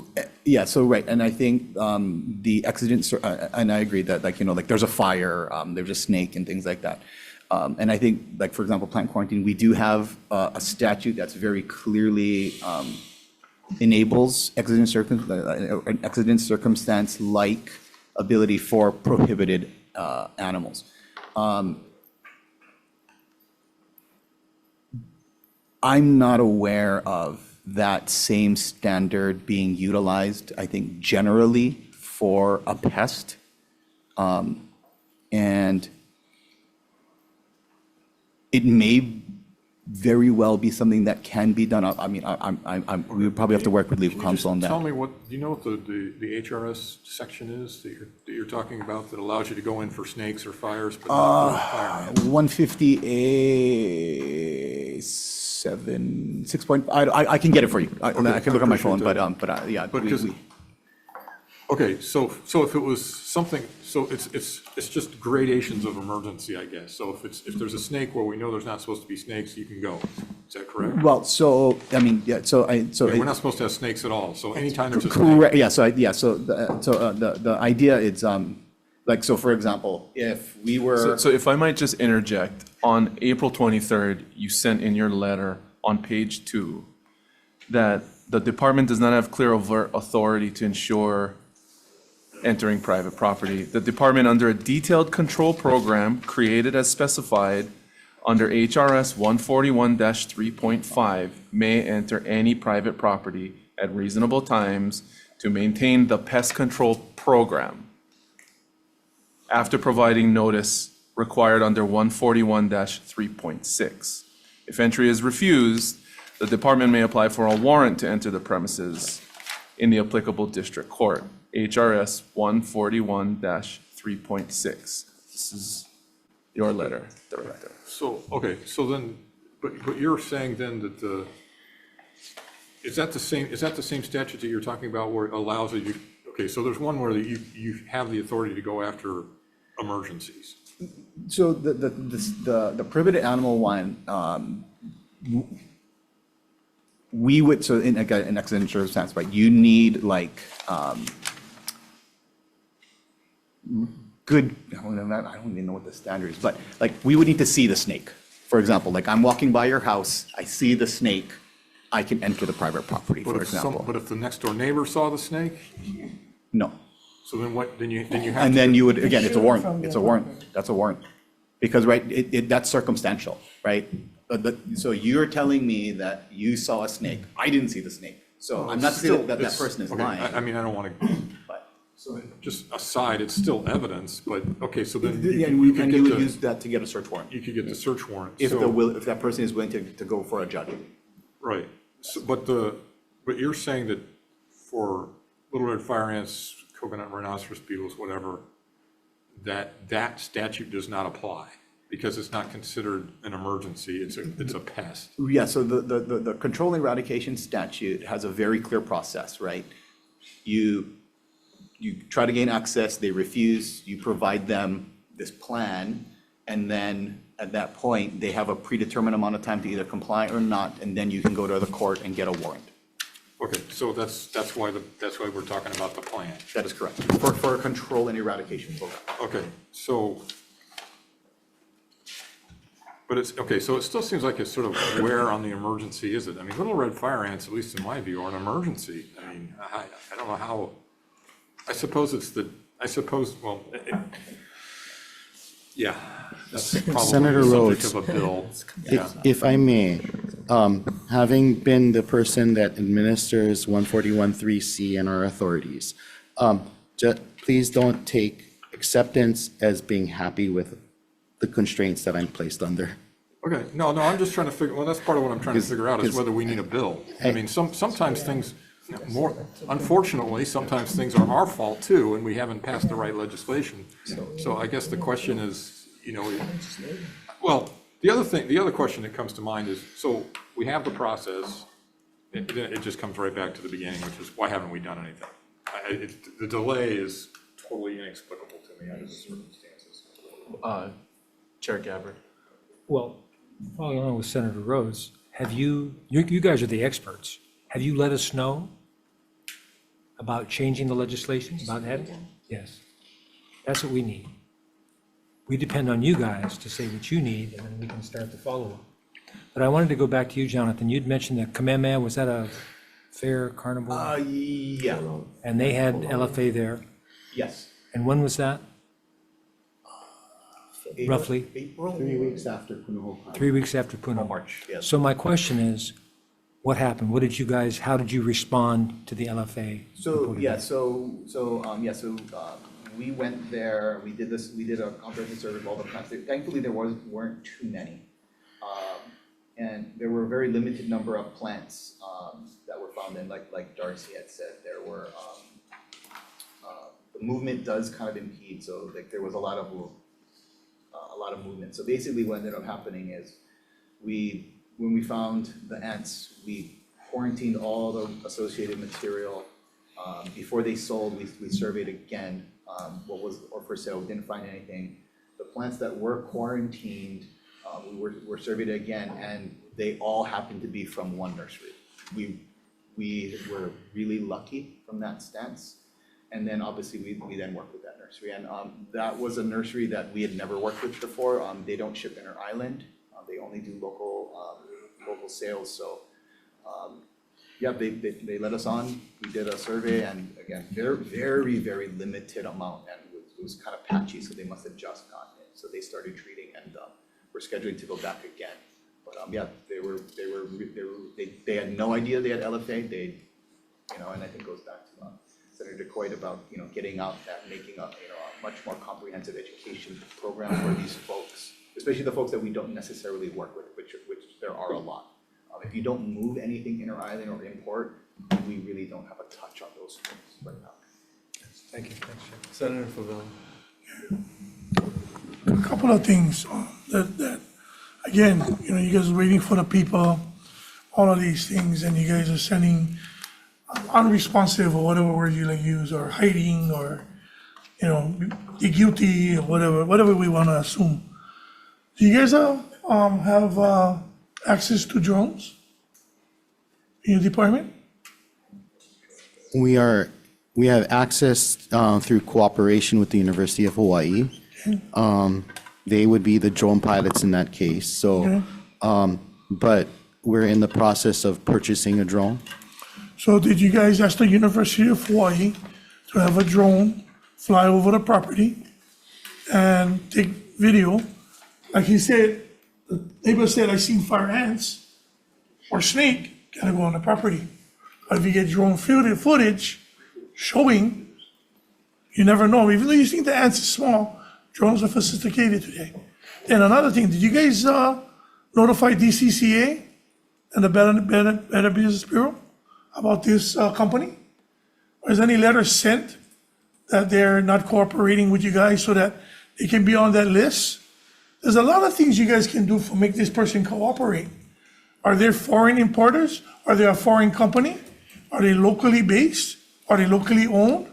Yeah, so, right, and I think the exigent, and I agree that, there's a fire, there's a snake and things like that. And I think, for example, plant quarantine, we do have a statute that's very clearly enables an exigent circumstance-like ability for prohibited animals. I'm not aware of that same standard being utilized, I think, generally for a pest. And it may very well be something that can be done. I mean, we would probably have to work with legal counsel on that. Tell me do you know what the HRS section is that you're talking about that allows you to go in for snakes or fires, but not for fire? 150A 6 point, I can get it for you. I can look on my phone, but yeah. Okay, so if it was something, so it's just gradations of emergency, I guess. So if there's a snake where we know there's not supposed to be snakes, you can go. Is that correct? Well, so, I mean, yeah, We're not supposed to have snakes at all, so anytime there's a snake. correct, yeah, so the idea is, so for example, if we were. So if I might just interject, on April 23rd, you sent in your letter on page 2 that the department does not have clear overt authority to ensure entering private property. The department, under a detailed control program created as specified under HRS 141-3.5, may enter any private property at reasonable times to maintain the pest control program after providing notice required under 141-3.6. If entry is refused, the department may apply for a warrant to enter the premises in the applicable district court. HRS 141-3.6. This is your letter, Director. So, okay, so then, but you're saying then that is that the same statute that you're talking about where it allows you, okay, so there's one where you have the authority to go after emergencies. So the prohibited animal one, we would, so in like an accident circumstance, right, you need like, good, I don't even know what the standard is, but like, we would need to see the snake. For example, like I'm walking by your house, I see the snake, I can enter the private property, for example. But if the next door neighbor saw the snake, No. so then what, then you have to. And then you would, again, it's a Issue warrant, from it's the a warrant, that's a warrant. Because, right, that's circumstantial, right? So you're telling me that you saw a snake, I didn't see the snake. So I'm not saying that that person is Okay, lying, I mean, I don't want to, but. just aside, it's still evidence, but, okay, so then Yeah, you could and get you would the, use that to get a search warrant, you could get the search warrant. if So- if that person is willing to go for a judge. Right, so, but you're saying that for little red fire ants, coconut rhinoceros beetles, whatever, that statute does not apply because it's not considered an emergency, it's a pest. Yeah, so the control and eradication statute has a very clear process, right? You try to gain access, they refuse, you provide them this plan, and then at that point, they have a predetermined amount of time to either comply or not, and then you can go to the court and get a warrant. Okay, so that's why we're talking about the plan. That is correct, for a control and eradication program. Okay, so, but it's, okay, so it still seems like it's sort of where on the emergency is it? I mean, little red fire ants, at least in my view, are an emergency. I mean, I don't know how, I suppose, well, yeah, that's probably Senator the Rhodes. subject of a bill. Yeah. If I may, having been the person that administers 141.3C and our authorities, please don't take acceptance as being happy with the constraints that I'm placed under. Okay, no, I'm just trying to figure, well, that's part of what I'm trying to figure out is whether we need a bill. I mean, sometimes things, unfortunately, sometimes things are our fault too, and we haven't passed the right legislation. So I guess the question is, well, the other question that comes to mind is, so we have the process, it just comes right back to the beginning, which is, why haven't we done anything? The delay is totally inexplicable to me under the circumstances. Chair Gabbard. Well, following on with Senator Rhodes, have you guys are the experts. Have you let us know about changing the legislation, about that? Yes. That's what we need. We depend on you guys to say what you need, and then we can start the follow-up. But I wanted to go back to you, Jonathan. You'd mentioned that Kamehameha, was that a fair carnival? Yeah, And they had LFA there. yes. And when was that? Roughly? April? 3 weeks after Puno. 3 weeks after Puno. March, yes. So my question is, what happened? How did you respond to the LFA? So, yeah, we went there, we did a comprehensive survey of all the plants. Thankfully, there weren't too many. And there were a very limited number of plants that were found, and like Darcy had said, there were, the movement does kind of impede, so like there was a lot of movement. So basically what ended up happening is when we found the ants, we quarantined all the associated material. Before they sold, we surveyed again what was or for sale. We didn't find anything. The plants that were quarantined, we were surveyed again, and they all happened to be from one nursery. We were really lucky from that stance. And then obviously we then worked with that nursery, and that was a nursery that we had never worked with before. They don't ship inter-island. They only do local sales. So Yeah, they let us on, we did a survey, and again, very, very limited amount, and it was kind of patchy, so they must have just gotten it. So they started treating, and we're scheduling to go back again. But yeah, they had no idea they had LFA, and I think it goes back to Senator DeCoit about, getting out that, making a much more comprehensive education program for these folks, especially the folks that we don't necessarily work with, which there are a lot. If you don't move anything inter-island or import, we really don't have a touch on those things right now. Thank you. Thanks, Chair. Senator Favela. A couple of things that, again, you guys are waiting for the people, all of these things, and you guys are sending unresponsive or whatever word you like use, or hiding, or, the guilty, or whatever we want to assume. Do you guys have access to drones in your department? We have access through cooperation with the University of Hawaii. They would be the drone pilots in that case. So, but we're in the process of purchasing a drone. So did you guys ask the University of Hawaii to have a drone fly over the property and take video? Like he said, the neighbor said, I seen fire ants or snake, gotta go on the property. But if you get drone footage showing, you never know. Even though you think the ants are small, drones are sophisticated today. And another thing, did you guys notify DCCA and the Better Business Bureau about this company? Or is any letter sent that they're not cooperating with you guys so that they can be on that list? There's a lot of things you guys can do to make this person cooperate. Are there foreign importers? Are they a foreign company? Are they locally based? Are they locally owned?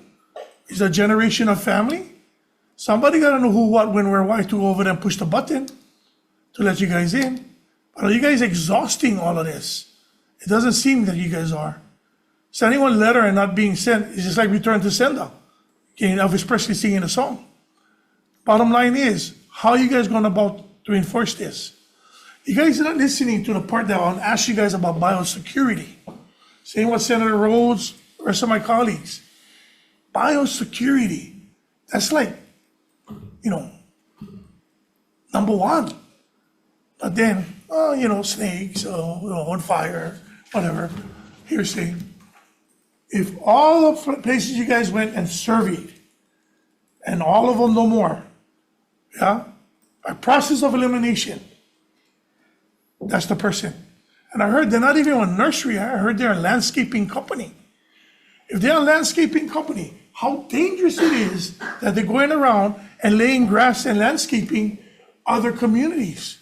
Is it a generation of family? Somebody gotta know who, what, when, where, why to go over there and push the button to let you guys in. But are you guys exhausting all of this? It doesn't seem that you guys are. Sending one letter and not being sent is just like return to sender. Elvis Presley singing a song. Bottom line is, how are you guys going about to enforce this? You guys are not listening to the part that I want to ask you guys about biosecurity. Same with Senator Rhodes, the rest of my colleagues. Biosecurity, that's like, number one. But then, snakes, on fire, whatever, hearsay. If all the places you guys went and surveyed, and all of them no more, a process of elimination, that's the person. And I heard they're not even a nursery, I heard they're a landscaping company. If they're a landscaping company, how dangerous it is that they're going around and laying grass and landscaping other communities.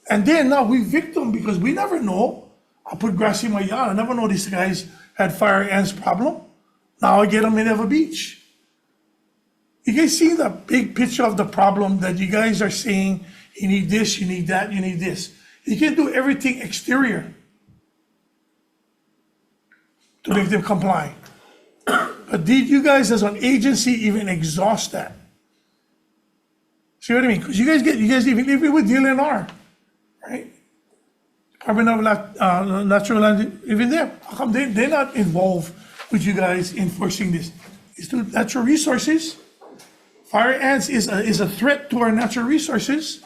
And then now we victim because we never know. I put grass in my yard, I never know these guys had fire ants problem. Now I get them in Ever Beach. You guys see the big picture of the problem that you guys are saying, you need this, you need that, you need this. You can't do everything exterior to make them comply. But did you guys as an agency even exhaust that? See what I mean? Because you guys even with DLNR, right? Department of Natural Land, even there, how come they're not involved with you guys enforcing this? It's to natural resources. Fire ants is a threat to our natural resources.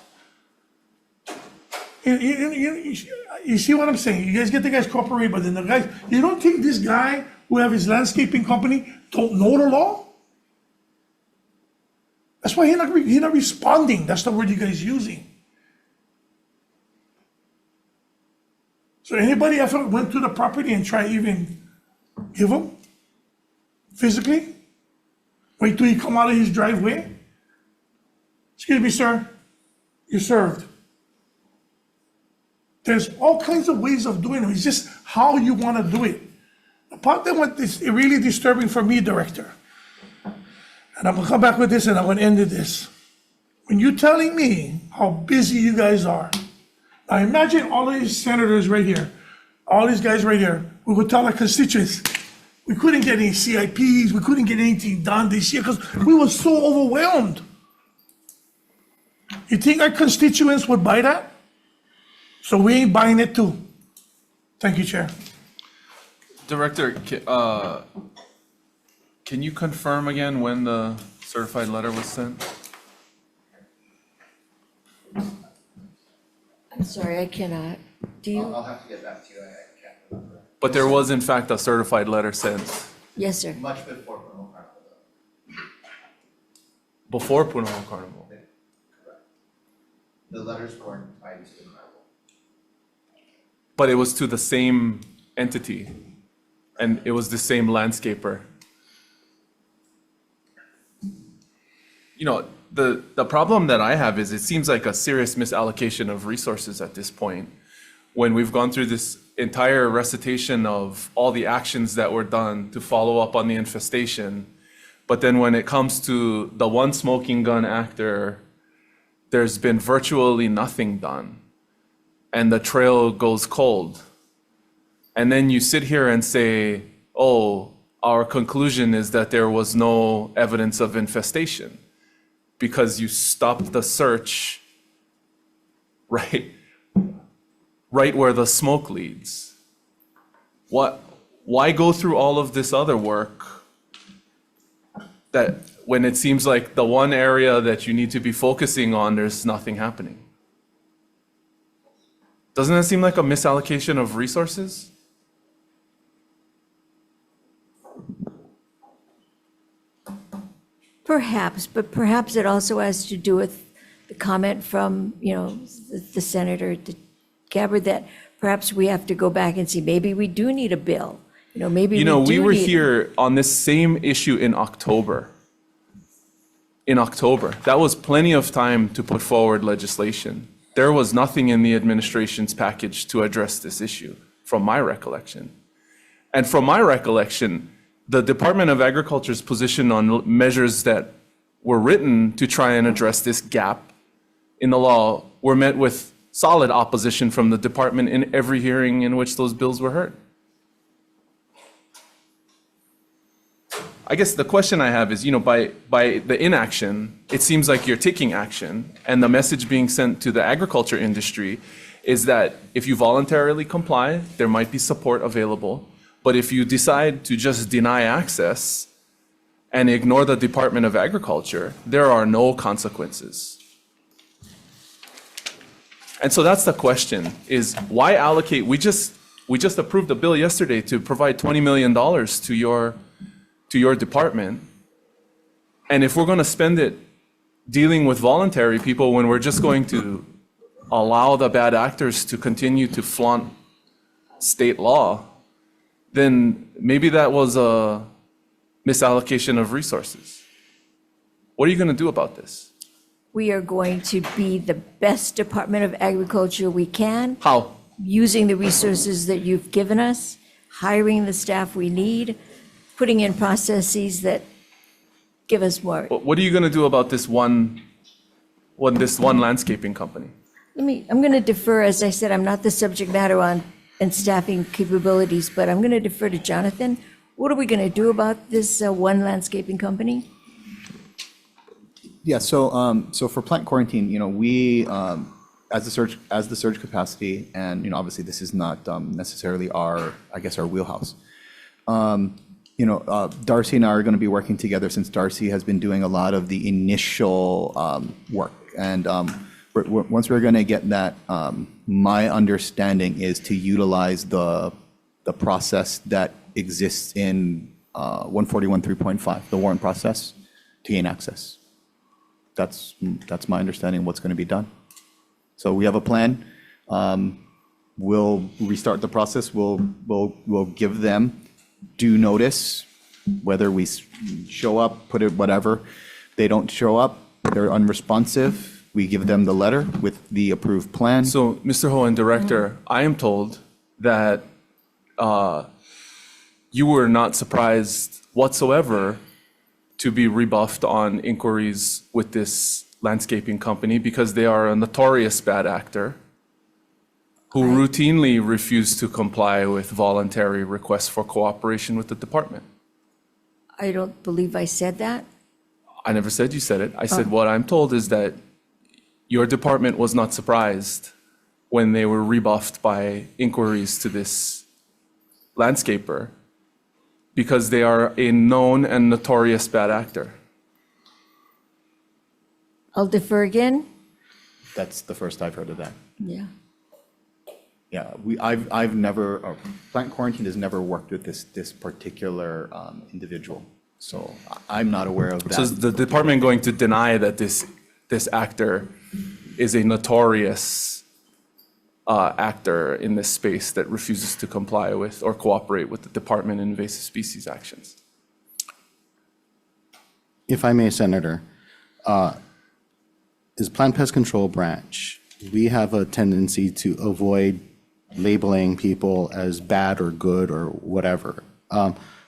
You see what I'm saying? You guys get the guys cooperate, but then the guys, you don't think this guy who have his landscaping company don't know the law? That's why he's not responding. That's the word you guys using. So anybody ever went to the property and try even give him physically? Wait till he come out of his driveway? Excuse me, sir, you're served. There's all kinds of ways of doing it. It's just how you want to do it. The part that is really disturbing for me, Director, and I'm going to come back with this and I'm going to end with this. When you're telling me how busy you guys are, now imagine all of these senators right here, all these guys right here, we would tell our constituents, we couldn't get any CIPs, we couldn't get anything done this year because we were so overwhelmed. You think our constituents would buy that? So we ain't buying it too. Thank you, Chair. Director, can you confirm again when the certified letter was sent? I'm sorry, I cannot. Do you? I'll have to get back to you, I can't remember. But there was in fact a certified letter sent Yes, sir. Much before Puno Carnival, though. before Puno Carnival. The letters weren't tied to the carnival. But it was to the same entity, and it was the same landscaper. You know, the problem that I have is it seems like a serious misallocation of resources at this point, when we've gone through this entire recitation of all the actions that were done to follow up on the infestation. But then when it comes to the one smoking gun actor, there's been virtually nothing done, and the trail goes cold. And then you sit here and say, oh, our conclusion is that there was no evidence of infestation because you stopped the search right where the smoke leads. Why go through all of this other work that when it seems like the one area that you need to be focusing on, there's nothing happening? Doesn't that seem like a misallocation of resources? Perhaps, but perhaps it also has to do with the comment from, the Senator Gabbard that perhaps we have to go back and see, maybe we do need a bill. Maybe we We do were need- here on this same issue in October. That was plenty of time to put forward legislation. There was nothing in the administration's package to address this issue, from my recollection. And from my recollection, the Department of Agriculture's position on measures that were written to try and address this gap in the law were met with solid opposition from the department in every hearing in which those bills were heard. I guess the question I have is, by the inaction, it seems like you're taking action, and the message being sent to the agriculture industry is that if you voluntarily comply, there might be support available. But if you decide to just deny access and ignore the Department of Agriculture, there are no consequences. And so that's the question, is why allocate? We just approved a bill yesterday to provide $20 million to your department. And if we're going to spend it dealing with voluntary people when we're just going to allow the bad actors to continue to flaunt state law, then maybe that was a misallocation of resources. What are you going to do about this? We are going to be the best Department of Agriculture we can, How? using the resources that you've given us, hiring the staff we need, putting in processes that give us more. What are you going to do about this one landscaping company? I'm going to defer, as I said, I'm not the subject matter on and staffing capabilities, but I'm going to defer to Jonathan. What are we going to do about this one landscaping company? Yeah, so for plant quarantine, we, as the surge capacity, and, obviously this is not necessarily our wheelhouse. Darcy and I are going to be working together since Darcy has been doing a lot of the initial work. And once we're going to get that, my understanding is to utilize the process that exists in 141.3.5, the warrant process, to gain access. That's my understanding of what's going to be done. So we have a plan. We'll restart the process. We'll give them due notice, whether we show up, put it whatever. They don't show up, they're unresponsive. We give them the letter with the approved plan. So, Mr. Ho and Director, I am told that you were not surprised whatsoever to be rebuffed on inquiries with this landscaping company because they are a notorious bad actor who routinely refuse to comply with voluntary requests for cooperation with the department. I don't believe I said that. I never said you said it. I said what I'm told is that your department was not surprised when they were rebuffed by inquiries to this landscaper because they are a known and notorious bad actor. I'll defer again. That's the first I've heard of that. Yeah. Yeah, I've never, Plant Quarantine has never worked with this particular individual. So I'm not aware of that. So is the department going to deny that this actor is a notorious actor in this space that refuses to comply with or cooperate with the Department of Invasive Species actions? If I may, Senator, as Plant Pest Control Branch, we have a tendency to avoid labeling people as bad or good or whatever,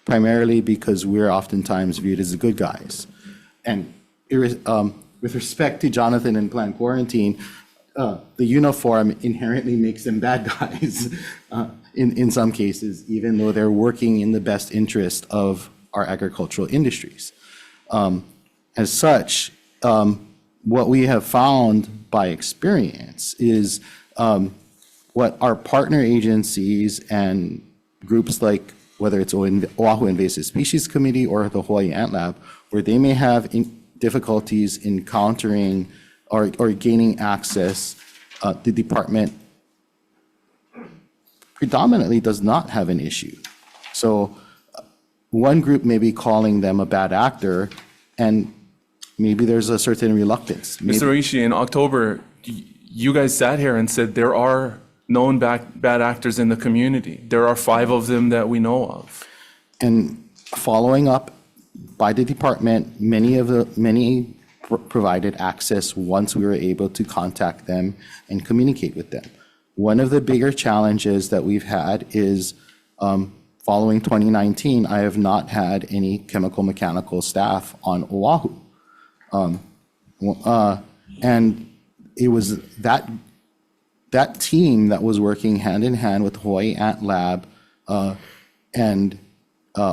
primarily because we're oftentimes viewed as the good guys. And with respect to Jonathan and Plant Quarantine, the uniform inherently makes them bad guys in some cases, even though they're working in the best interest of our agricultural industries. As such, what we have found by experience is what our partner agencies and groups like, whether it's Oahu Invasive Species Committee or the Hawaii Ant Lab, where they may have difficulties encountering or gaining access, the department predominantly does not have an issue. So one group may be calling them a bad actor, and maybe there's a certain reluctance. Mr. Oishi, in October, you guys sat here and said there are known bad actors in the community. There are 5 of them that we know of. And following up by the department, many provided access once we were able to contact them and communicate with them. One of the bigger challenges that we've had is following 2019, I have not had any chemical mechanical staff on Oahu. And it was that team that was working hand in hand with Hawaii Ant Lab and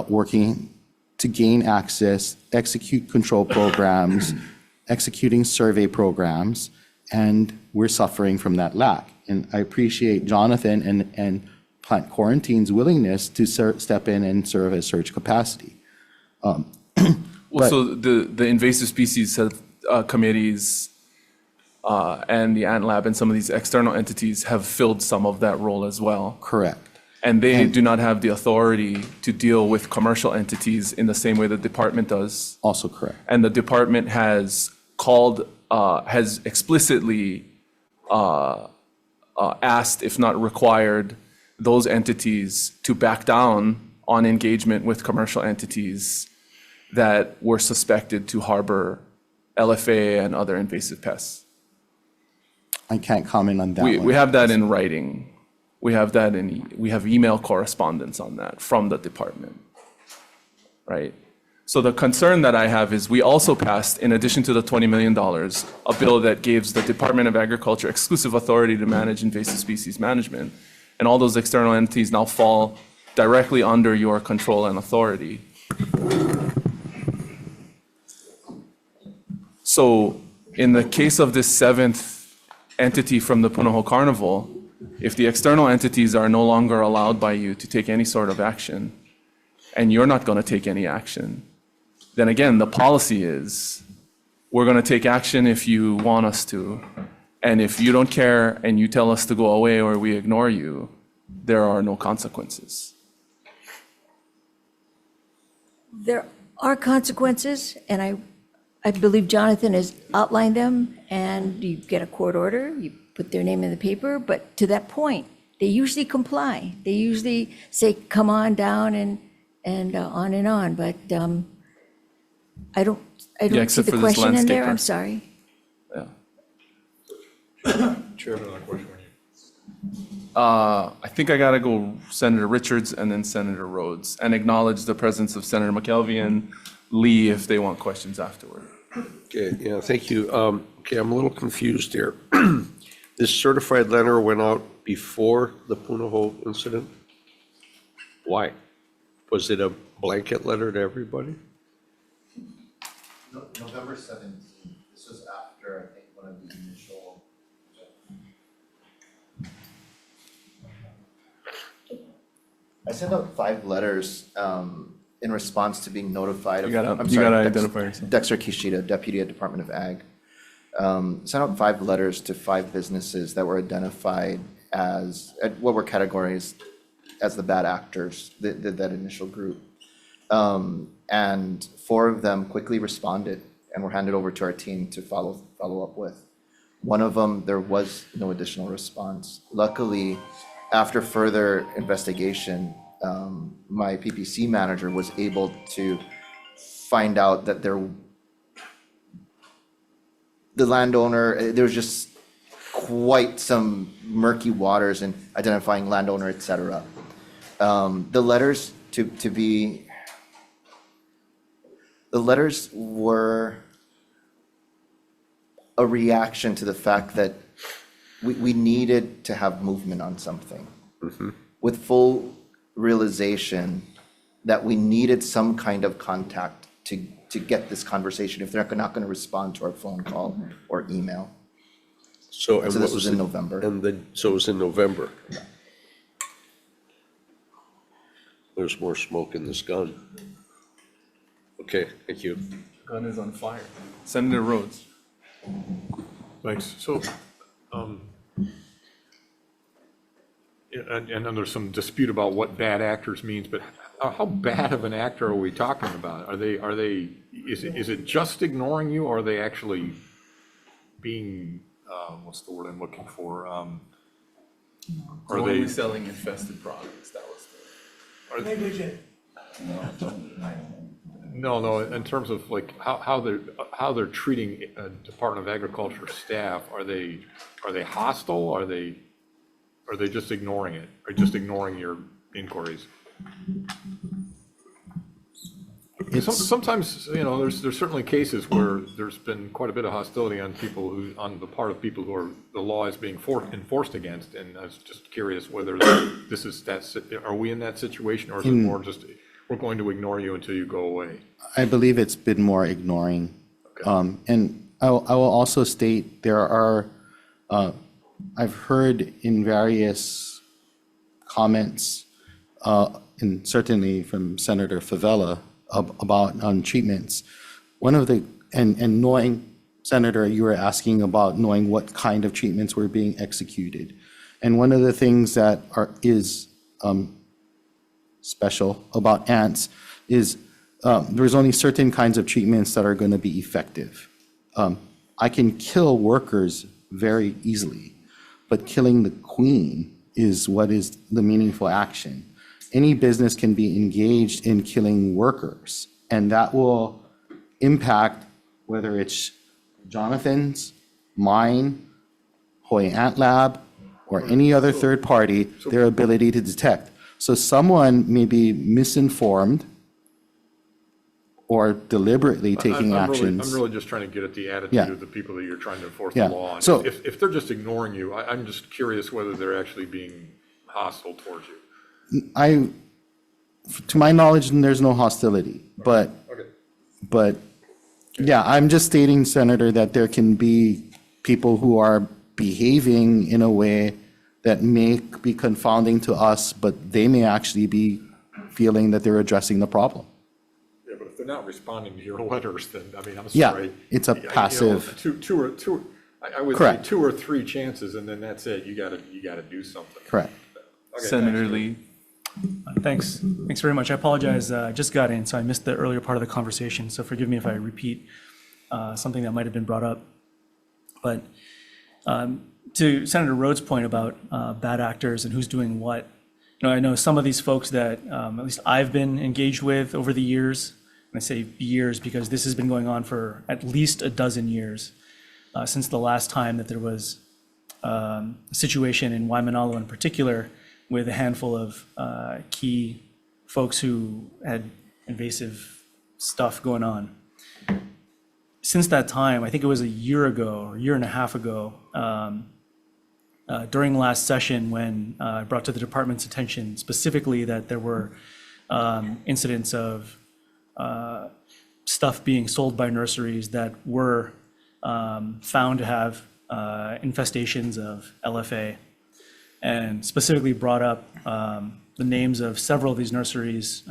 working to gain access, execute control programs, executing survey programs, and we're suffering from that lack. And I appreciate Jonathan and Plant Quarantine's willingness to step in and serve as surge capacity. Well, so the invasive species committees and the Ant Lab and some of these external entities have filled some of that role as well. Correct. And they do not have the authority to deal with commercial entities in the same way the department does. Also correct. And the department has has explicitly asked, if not required, those entities to back down on engagement with commercial entities that were suspected to harbor LFA and other invasive pests. I can't comment on that one. We have that in writing. We have email correspondence on that from the department, right? So the concern that I have is we also passed, in addition to the $20 million, a bill that gives the Department of Agriculture exclusive authority to manage invasive species management. And all those external entities now fall directly under your control and authority. So in the case of this 7th entity from the Puno Carnival, if the external entities are no longer allowed by you to take any sort of action, and you're not going to take any action, then again, the policy is, we're going to take action if you want us to, and if you don't care and you tell us to go away or we ignore you, there are no consequences. There are consequences, and I believe Jonathan has outlined them, and you get a court order, you put their name in the paper, but to that point, they usually comply. They usually say, come on down and on, but I don't see except the for this question in there, landscaper. I'm sorry. I think I got to go Senator Richards and then Senator Rhodes, and acknowledge the presence of Senator McKelvey and Lee if they want questions afterward. Okay, yeah, thank you. Okay, I'm a little confused here. This certified letter went out before the Puno incident? Why? Was it a blanket letter to everybody? November 17th, this was after, I think, one of the initial. I sent out 5 letters in response to being notified of. You gotta- I'm you sorry, gotta identify yourself. Dexter Kishida, Deputy at Department of Ag. Sent out 5 letters to 5 businesses that were identified as, what were categorized as the bad actors, that initial group. And 4 of them quickly responded and were handed over to our team to follow up with. One of them, there was no additional response. Luckily, after further investigation, my PPC manager was able to find out that the landowner, there was just quite some murky waters in identifying landowner, et cetera. The letters were a reaction to the fact that we needed to have movement on something. With full realization that we needed some kind of contact to get this conversation if they're not going to respond to our phone call or email. So, and So what this was in November. And then, so it was in November. There's more smoke in this gun. Okay, thank you. Gun is on fire. Senator Rhodes. Thanks. So, and then there's some dispute about what bad actors means, but how bad of an actor are we talking about? Is it just ignoring you, or are they actually being, what's the word I'm looking for? Are Only they, selling infested products, that was the. Negligent. no, in terms of like how they're treating Department of Agriculture staff, are they hostile? Are they just ignoring it, or just ignoring your inquiries? Sometimes, there's certainly cases where there's been quite a bit of hostility on the part of people who the law is being enforced against, and I was just curious whether this is are we in that situation, or is it more just, we're going to ignore you until you go away? I believe it's been more ignoring. And I will also state there are, I've heard in various comments, and certainly from Senator Favela, about treatments. One of the, and knowing, Senator, you were asking about knowing what kind of treatments were being executed. And one of the things that is special about ants is there's only certain kinds of treatments that are going to be effective. I can kill workers very easily, but killing the queen is what is the meaningful action. Any business can be engaged in killing workers, and that will impact whether it's Jonathan's, mine, Hawai'i Ant Lab, or any other third party, their ability to detect. So someone may be misinformed or deliberately taking actions. I'm really just trying to get at the attitude Yeah. of the people that you're trying to enforce Yeah. the law on. So- If they're just ignoring you, I'm just curious whether they're actually being hostile towards you. To my knowledge, there's no hostility, but yeah, I'm just stating, Senator, that there can be people who are behaving in a way that may be confounding to us, but they may actually be feeling that they're addressing the problem. Yeah, but if they're not responding to your letters, then, I mean, I'm Yeah, sorry. it's a passive- I would say Correct. 2 or 3 chances, and then that's it. You gotta do something. Correct. Okay, Senator thanks. Lee. Thanks very much. I apologize, I just got in, so I missed the earlier part of the conversation, so forgive me if I repeat something that might have been brought up. But to Senator Rhodes' point about bad actors and who's doing what, I know some of these folks that at least I've been engaged with over the years, and I say years because this has been going on for at least a dozen years, since the last time that there was a situation in Waimanalo in particular, with a handful of key folks who had invasive stuff going on. Since that time, I think it was a year ago or a year and a half ago, during last session when I brought to the department's attention specifically that there were incidents of stuff being sold by nurseries that were found to have infestations of LFA, and specifically brought up the names of several of these nurseries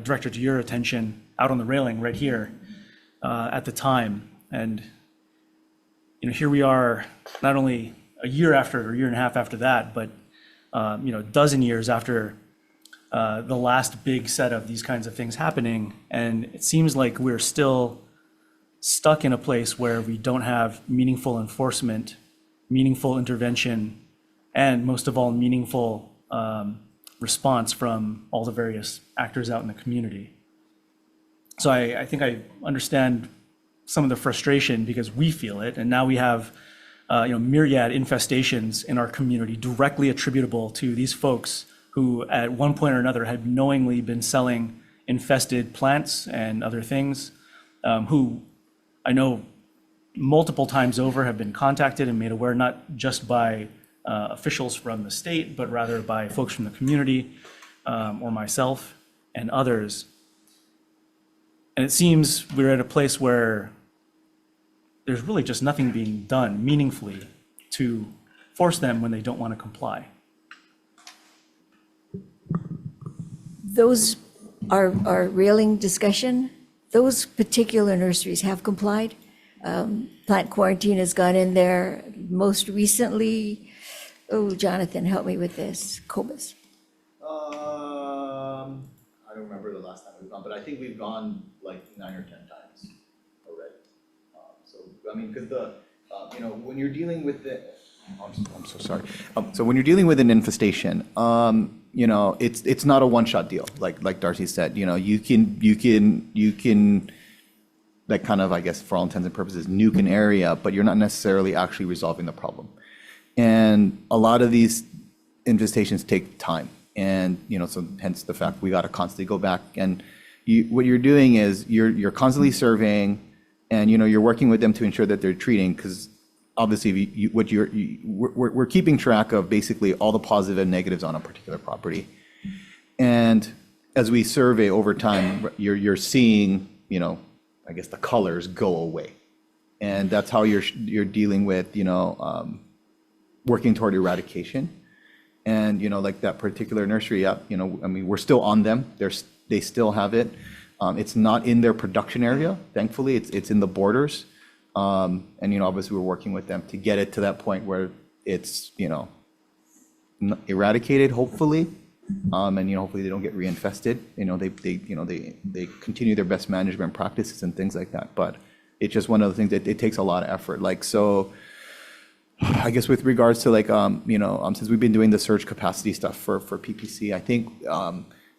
directed to your attention out on the railing right here at the time. And here we are, not only a year after, or a year and a half after that, but a dozen years after the last big set of these kinds of things happening. And it seems like we're still stuck in a place where we don't have meaningful enforcement, meaningful intervention, and most of all, meaningful response from all the various actors out in the community. So I think I understand some of the frustration because we feel it, and now we have myriad infestations in our community directly attributable to these folks who at one point or another had knowingly been selling infested plants and other things, who I know multiple times over have been contacted and made aware, not just by officials from the state, but rather by folks from the community or myself and others. And it seems we're at a place where there's really just nothing being done meaningfully to force them when they don't want to comply. Those are railing discussion. Those particular nurseries have complied. Plant quarantine has gone in there most recently. Oh, Jonathan, help me with this. Cobus. I don't remember the last time we've gone, but I think we've gone like 9 or 10 times already. So, I mean, because when you're dealing with I'm so sorry. So when you're dealing with an infestation, it's not a one-shot deal. Like Darcy said, you can like kind of, I guess, for all intents and purposes, nuke an area, but you're not necessarily actually resolving the problem. And a lot of these infestations take time. And, so hence the fact we got to constantly go back. And what you're doing is you're constantly surveying, and, you're working with them to ensure that they're treating, because obviously we're keeping track of basically all the positive and negatives on a particular property. And as we survey over time, you're seeing, I guess the colors go away. And that's how you're dealing with, working toward eradication. And, like that particular nursery, I mean, we're still on them. They still have it. It's not in their production area, thankfully. It's in the borders. And, obviously we're working with them to get it to that point where it's, eradicated, hopefully. And, hopefully they don't get reinfested. They continue their best management practices and things like that. But it's just one of the things that it takes a lot of effort. So I guess with regards to since we've been doing the surge capacity stuff for PPC, I think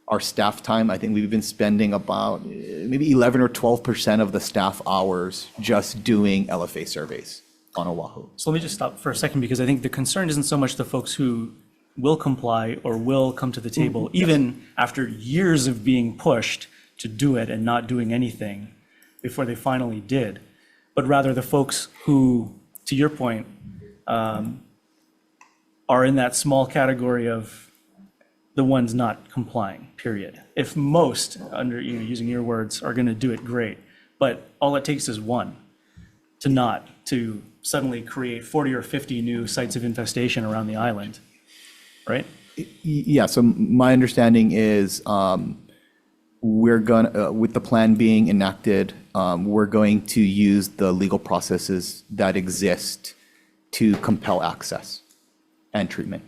our staff time, I think we've been spending about maybe 11 or 12% of the staff hours just doing LFA surveys on Oahu. So let me just stop for a second, because I think the concern isn't so much the folks who will comply or will come to the table, even after years of being pushed to do it and not doing anything before they finally did, but rather the folks who, to your point, are in that small category of the ones not complying, period. If most, using your words, are going to do it, great. But all it takes is one to suddenly create 40 or 50 new sites of infestation around the island, right? Yeah, so my understanding is we're going to, with the plan being enacted, we're going to use the legal processes that exist to compel access and treatment.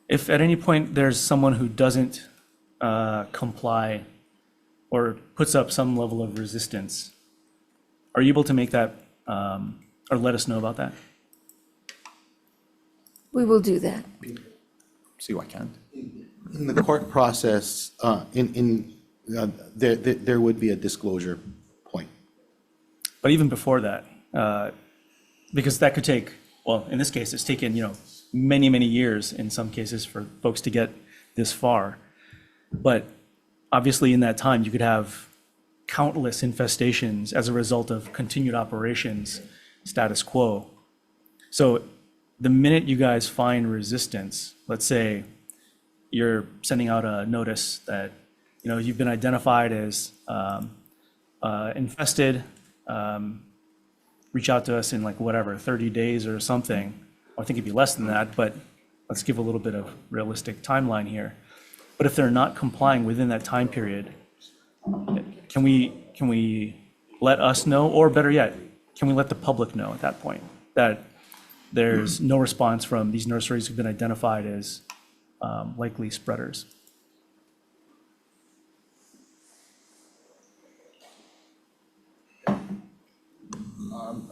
If at any point there's someone who doesn't comply or puts up some level of resistance, are you able to make that or let us know about that? We will do that. See why I can't. In the court process, there would be a disclosure point. But even before that, because that could take, well, in this case, it's taken, many, many years in some cases for folks to get this far. But obviously in that time, you could have countless infestations as a result of continued operations, status quo. So the minute you guys find resistance, let's say you're sending out a notice that, you've been identified as infested, reach out to us in 30 days or something. I think it'd be less than that, but let's give a little bit of realistic timeline here. But if they're not complying within that time period, can we let us know, or better yet, can we let the public know at that point that there's no response from these nurseries who've been identified as likely spreaders?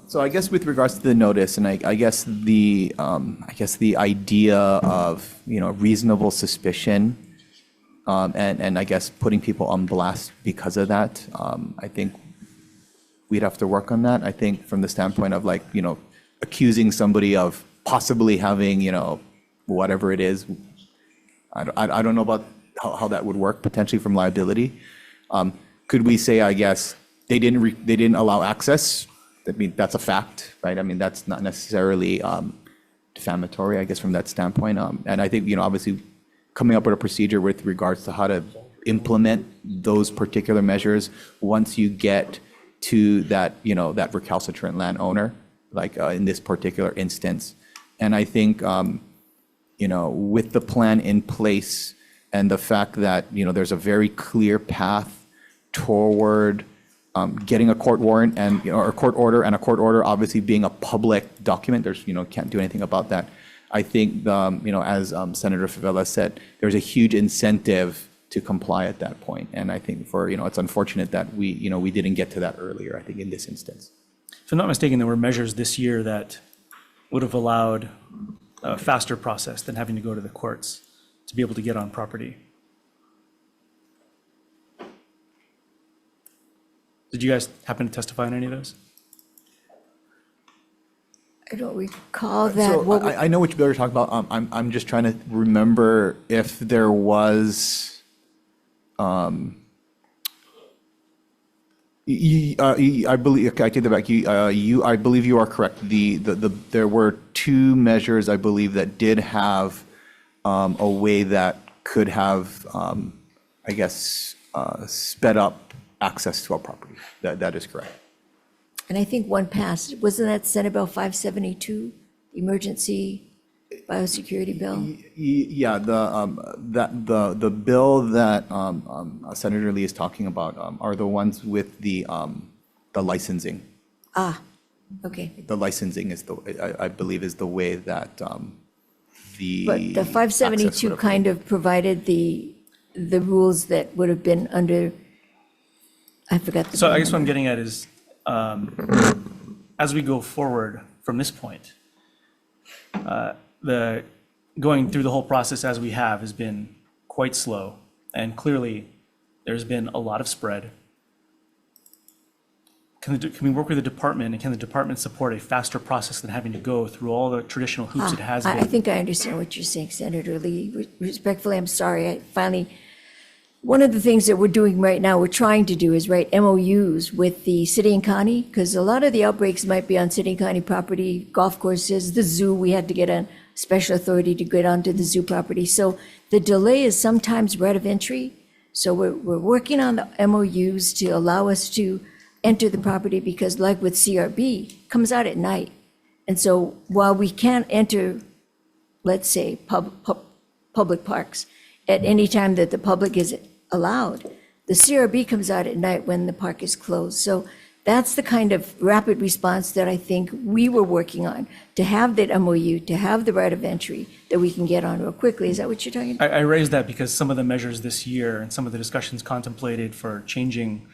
So I guess with regards to the notice, and I guess the idea of, reasonable suspicion, and I guess putting people on blast because of that, I think we'd have to work on that. I think from the standpoint of accusing somebody of possibly having, whatever it is, I don't know about how that would work potentially from liability. Could we say, I guess, they didn't allow access? I mean, that's a fact, right? I mean, that's not necessarily defamatory, I guess, from that standpoint. And I think, obviously, coming up with a procedure with regards to how to implement those particular measures once you get to that, that recalcitrant landowner, like in this particular instance. And I think, with the plan in place and the fact that, there's a very clear path toward getting a court warrant and, or a court order, and a court order obviously being a public document, there's, can't do anything about that. I think, as Senator Favela said, there's a huge incentive to comply at that point. And I think it's unfortunate that we didn't get to that earlier, I think, in this instance. If I'm not mistaken, there were measures this year that would have allowed a faster process than having to go to the courts to be able to get on property. Did you guys happen to testify on any of those? I don't recall that. So What I know what you're talking about. I'm just trying to remember if there was, I believe, okay, I take that back. I believe you are correct. There were two measures, I believe, that did have a way that could have, I guess, sped up access to our property. That is correct. And I think one passed, wasn't that Senate Bill 572, the emergency biosecurity bill? Yeah, the bill that Senator Lee is talking about are the ones with the licensing. Okay. The licensing is I believe is the way that the. But the access 572 would have- kind of provided the rules that would have been under, I forgot the. So I guess what I'm getting at is, as we go forward from this point, the going through the whole process as we have has been quite slow, and clearly there's been a lot of spread. Can we work with the department, and can the department support a faster process than having to go through all the traditional hoops it has I been? think I understand what you're saying, Senator Lee. Respectfully, I'm sorry. One of the things that we're doing right now, we're trying to do is write MOUs with the city and county, because a lot of the outbreaks might be on city and county property, golf courses, the zoo. We had to get a special authority to get onto the zoo property. So the delay is sometimes right of entry. So we're working on the MOUs to allow us to enter the property, because like with CRB, it comes out at night. And so while we can't enter, let's say, public parks at any time that the public is allowed, the CRB comes out at night when the park is closed. So that's the kind of rapid response that I think we were working on, to have that MOU, to have the right of entry that we can get on real quickly. Is that what you're talking about? I raised that because some of the measures this year and some of the discussions contemplated for changing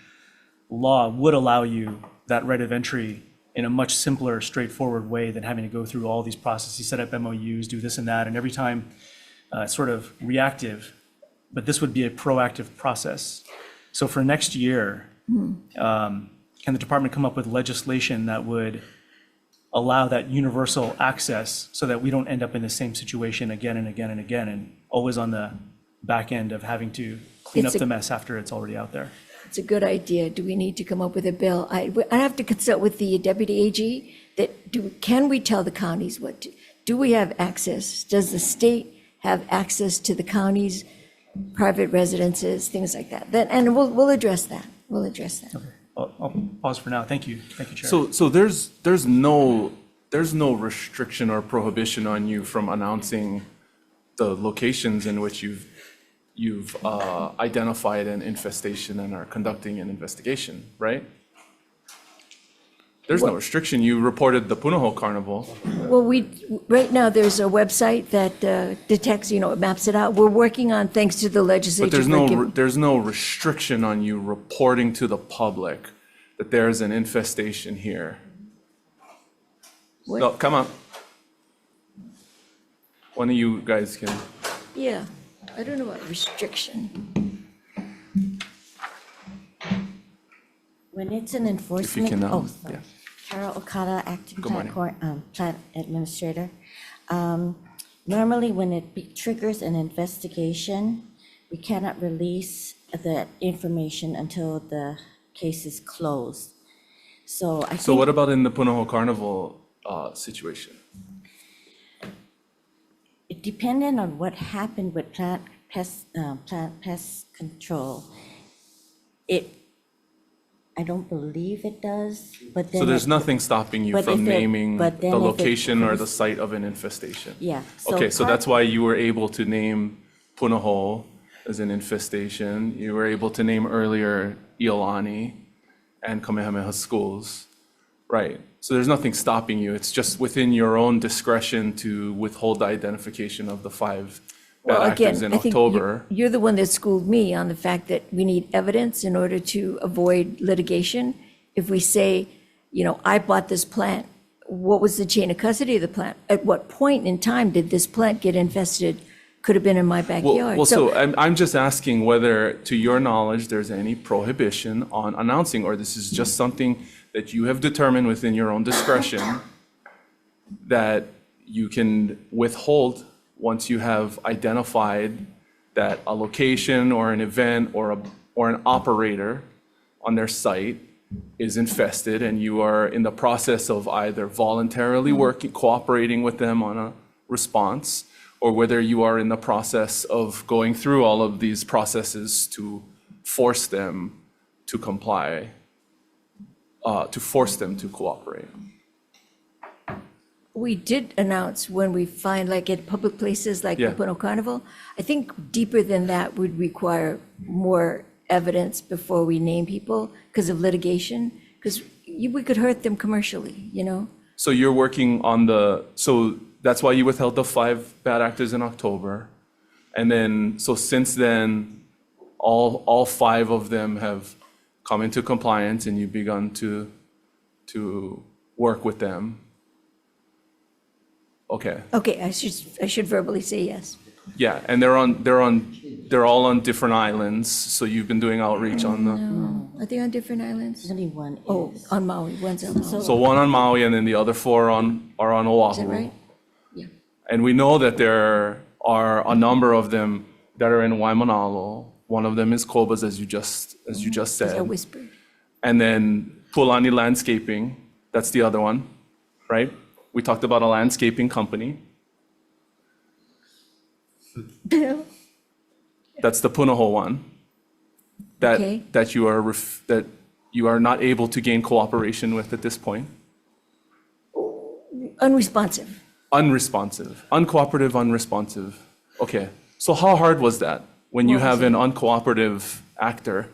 law would allow you that right of entry in a much simpler, straightforward way than having to go through all these processes, set up MOUs, do this and that, and every time sort of reactive, but this would be a proactive process. So for next year, can the department come up with legislation that would allow that universal access so that we don't end up in the same situation again and again and again, and always on the back end of having to clean up the mess after it's already out there? It's a good idea. Do we need to come up with a bill? I have to consult with the deputy AG can we tell the counties do we have access? Does the state have access to the counties, private residences, things like that? And we'll address that. We'll address that. Okay, I'll pause for now. Thank you, Chair. So there's no restriction or prohibition on you from announcing the locations in which you've identified an infestation and are conducting an investigation, right? There's no restriction. You reported the Puno Carnival. Well, right now, there's a website that detects, it maps it out. We're working on, thanks to the legislature. But there's no restriction on you reporting to the public that there's an infestation here. What? No, come on. One of you guys can. Yeah, I don't know about restriction. When it's an enforcement, can, oh, sorry. yeah. Carol Okada, Acting Good morning. Plant Administrator. Normally, when it triggers an investigation, we cannot release the information until the case is closed. So I So what think, about in the Puno Carnival situation? it depended on what happened with plant pest control. I don't believe it does, but then. So there's nothing stopping you but from if it- naming but then the if it location or the comes- site of an infestation? Yeah. Okay, so that's why you were able to name Puno as an infestation. You were able to name earlier Iolani and Kamehameha schools. Right. So there's nothing stopping you. It's just within your own discretion to withhold the identification of the 5 bad Well, actors again, in I think October. you're the one that schooled me on the fact that we need evidence in order to avoid litigation. If we say, I bought this plant, what was the chain of custody of the plant? At what point in time did this plant get infested? Could have been in my backyard. Well, so I'm just asking whether, to your knowledge, there's any prohibition on announcing, or this is just something that you have determined within your own discretion that you can withhold once you have identified that a location or an event or an operator on their site is infested, and you are in the process of either voluntarily cooperating with them on a response, or whether you are in the process of going through all of these processes to force them to comply, to force them to cooperate. We did announce when we find, like at public places like the Yeah. Puno Carnival, I think deeper than that would require more evidence before we name people because of litigation, because we could hurt them commercially, So you're working on so that's why you withheld the 5 bad actors in October. And then, so since then, all 5 of them have come into compliance and you've begun to work with them. Okay, Okay, I should verbally say yes. yeah, and they're all on different islands, so you've been doing outreach on the, Are they on different islands? only one Oh, is. on Maui, one's on Maui. so one on Maui and then the other 4 are on Oahu. Is that right? Yeah. And we know that there are a number of them that are in Waimanalo. One of them is Koba's, as you just Is said. that whisper? And then Pulani Landscaping, that's the other one, right? We talked about a landscaping company. That's the Punaho one. Okay. That you are not able to gain cooperation with at this point. Unresponsive. Unresponsive, uncooperative, unresponsive. Okay, so how hard was that when you have an uncooperative actor?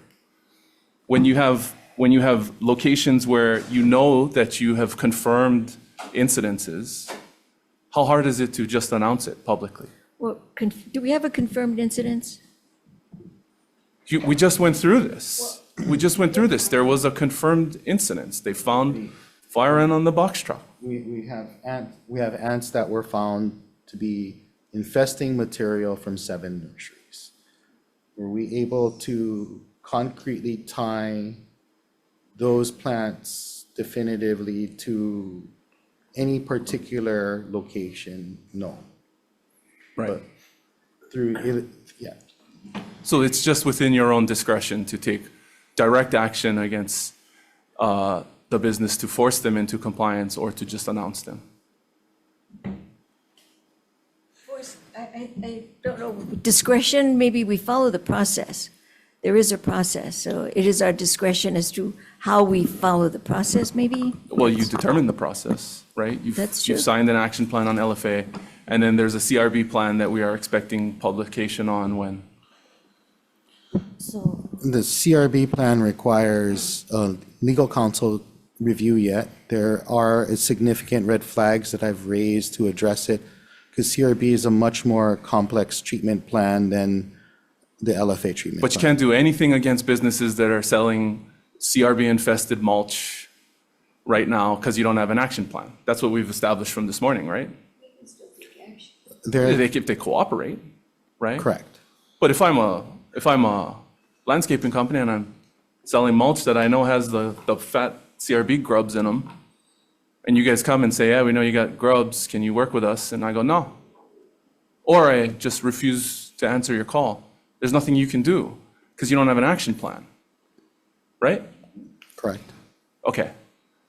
When you have locations where you know that you have confirmed incidences, how hard is it to just announce it publicly? Well, do we have a confirmed incidence? We just went through this. We just went through this. There was a confirmed incident. They found fire ant on the box truck. We have ants that were found to be infesting material from 7 nurseries. Were we able to concretely tie those plants definitively to any particular location? No. Right. Yeah. So it's just within your own discretion to take direct action against the business to force them into compliance or to just announce them. I don't know, discretion, maybe we follow the process. There is a process, so it is our discretion as to how we follow the process, maybe? Well, you determine the process, right? That's true. You've signed an action plan on LFA, and then there's a CRB plan that we are expecting publication on when? So, The CRB plan requires legal counsel review yet. There are significant red flags that I've raised to address it, because CRB is a much more complex treatment plan than the LFA treatment But you plan. can't do anything against businesses that are selling CRB-infested mulch right now because you don't have an action plan. That's what we've established from this morning, right? They're If they cooperate, right? correct. But if I'm a landscaping company and I'm selling mulch that I know has the fat CRB grubs in them, and you guys come and say, yeah, we know you got grubs, can you work with us? And I go, no. Or I just refuse to answer your call. There's nothing you can do because you don't have an action plan, right? Correct. Okay,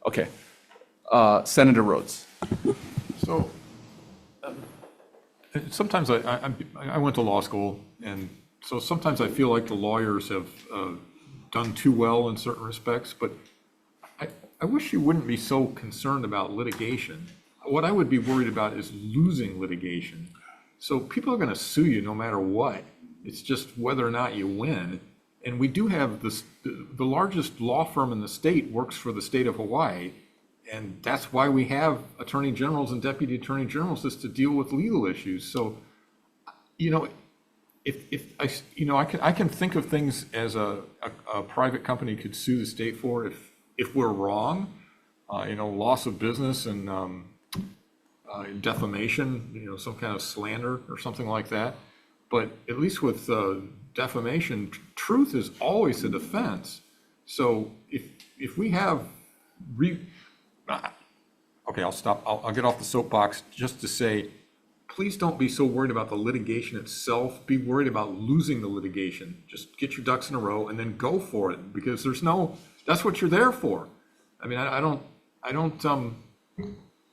okay. Senator Rhodes. So sometimes I went to law school, and so sometimes I feel like the lawyers have done too well in certain respects, but I wish you wouldn't be so concerned about litigation. What I would be worried about is losing litigation. So people are going to sue you no matter what. It's just whether or not you win. And we do have this, the largest law firm in the state works for the state of Hawaii. And that's why we have attorney generals and deputy attorney generals, is to deal with legal issues. So, if I can think of things as a private company could sue the state for if we're wrong, loss of business and defamation, some kind of slander or something like that. But at least with defamation, truth is always a defense. So if we have okay, I'll stop. I'll get off the soapbox just to say, please don't be so worried about the litigation itself. Be worried about losing the litigation. Just get your ducks in a row and then go for it, because that's what you're there for. I mean, I don't,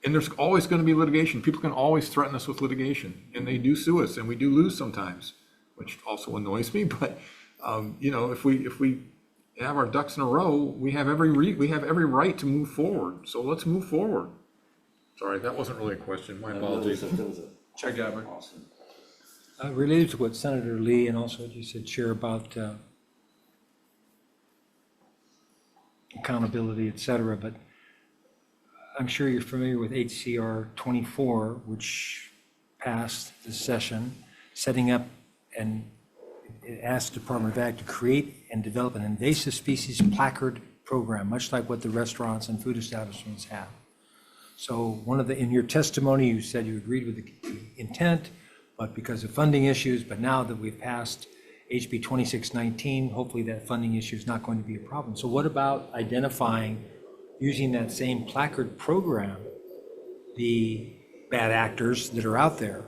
and there's always going to be litigation. People can always threaten us with litigation, and they do sue us, and we do lose sometimes, which also annoys me. But, if we have our ducks in a row, we have every right to move forward. So let's move forward. Sorry, that wasn't really a question. My apologies. Chair Gabbard. Related to what Senator Lee and also what you said, Chair, about accountability, et cetera, but I'm sure you're familiar with HCR 24, which passed this session, setting up and it asked the Department of Ag to create and develop an invasive species placard program, much like what the restaurants and food establishments have. So in your testimony, you said you agreed with the intent, but because of funding issues, but now that we've passed HB 2619, hopefully that funding issue is not going to be a problem. So what about identifying, using that same placard program, the bad actors that are out there,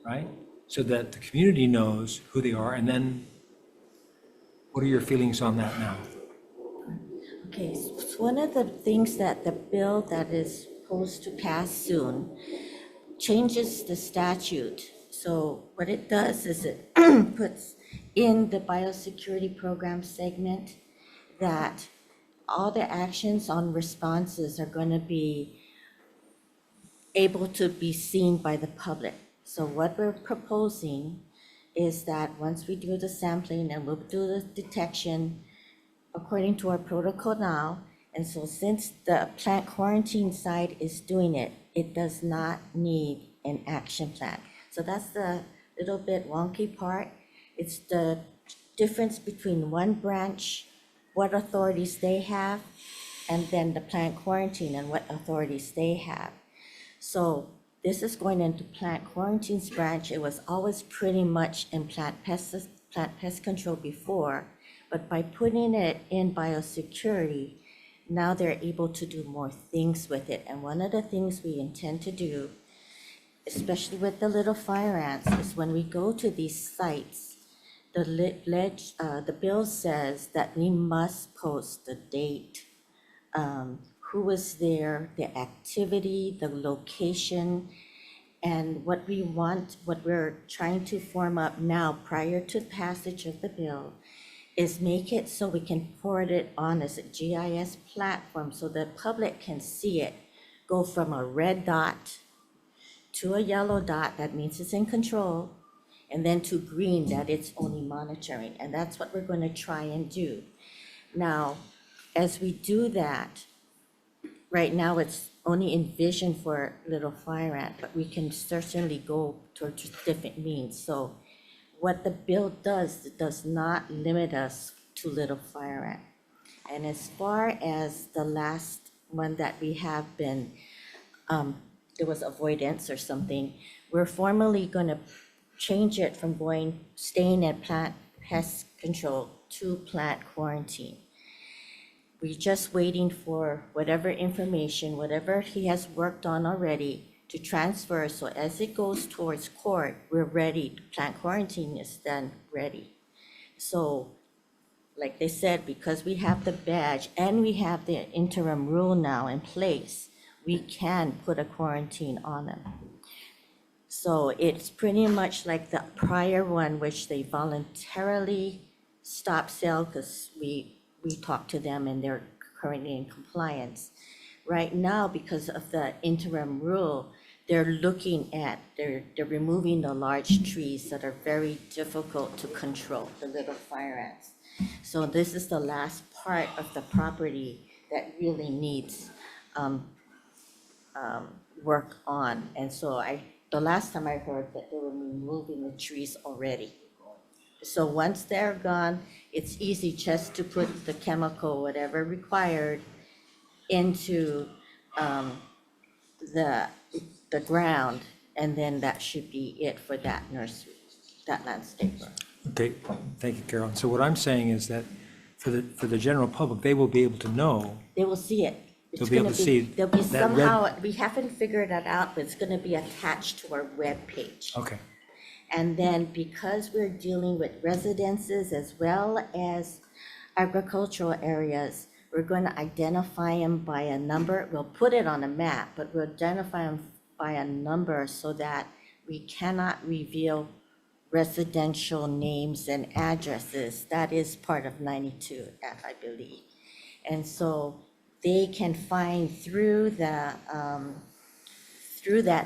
right? So that the community knows who they are, and then what are your feelings on that now? okay, so one of the things that the bill that is supposed to pass soon changes the statute. So what it does is it puts in the biosecurity program segment that all the actions on responses are going to be able to be seen by the public. So what we're proposing is that once we do the sampling and we'll do the detection according to our protocol now, and so since the plant quarantine side is doing it, it does not need an action plan. So that's the little bit wonky part. It's the difference between one branch, what authorities they have, and then the plant quarantine and what authorities they have. So this is going into plant quarantine's branch. It was always pretty much in plant pest control before, but by putting it in biosecurity, now they're able to do more things with it. And one of the things we intend to do, especially with the little fire ants, is when we go to these sites, the bill says that we must post the date, who was there, the activity, the location, and what we're trying to form up now prior to passage of the bill is make it so we can forward it on as a GIS platform so the public can see it go from a red dot to a yellow dot, that means it's in control, and then to green, that it's only monitoring. And that's what we're going to try and do. Now, as we do that, right now it's only envisioned for little fire ant, but we can certainly go towards different means. So what the bill does, it does not limit us to little fire ant. And as far as the last one that we have been, there was avoidance or something, we're formally gonna change it from staying at plant pest control to plant quarantine. We're just waiting for whatever information, whatever he has worked on already to transfer. So as it goes towards court, we're ready. Plant quarantine is then ready. So like they said, because we have the badge and we have the interim rule now in place, we can put a quarantine on them. So it's pretty much like the prior one, which they voluntarily stopped sale because we talked to them and they're currently in compliance. Right now, because of the interim rule, they're removing the large trees that are very difficult to control, the little fire ants. So this is the last part of the property that really needs work on. And so the last time I heard that they were removing the trees already. So once they're gone, it's easy just to put the chemical, whatever required, into the ground, and then that should be it for that nursery, that landscaper. Okay, thank you, Carol. So what I'm saying is that for the general public, they will be able to know, They will see it. It's They'll be able gonna to see There'll be that red- somehow, we haven't figured that out, but it's gonna be attached to our webpage. okay, And then because we're dealing with residences as well as agricultural areas, we're going to identify them by a number. We'll put it on a map, but we'll identify them by a number so that we cannot reveal residential names and addresses. That is part of 92F, I believe. And so they can find through that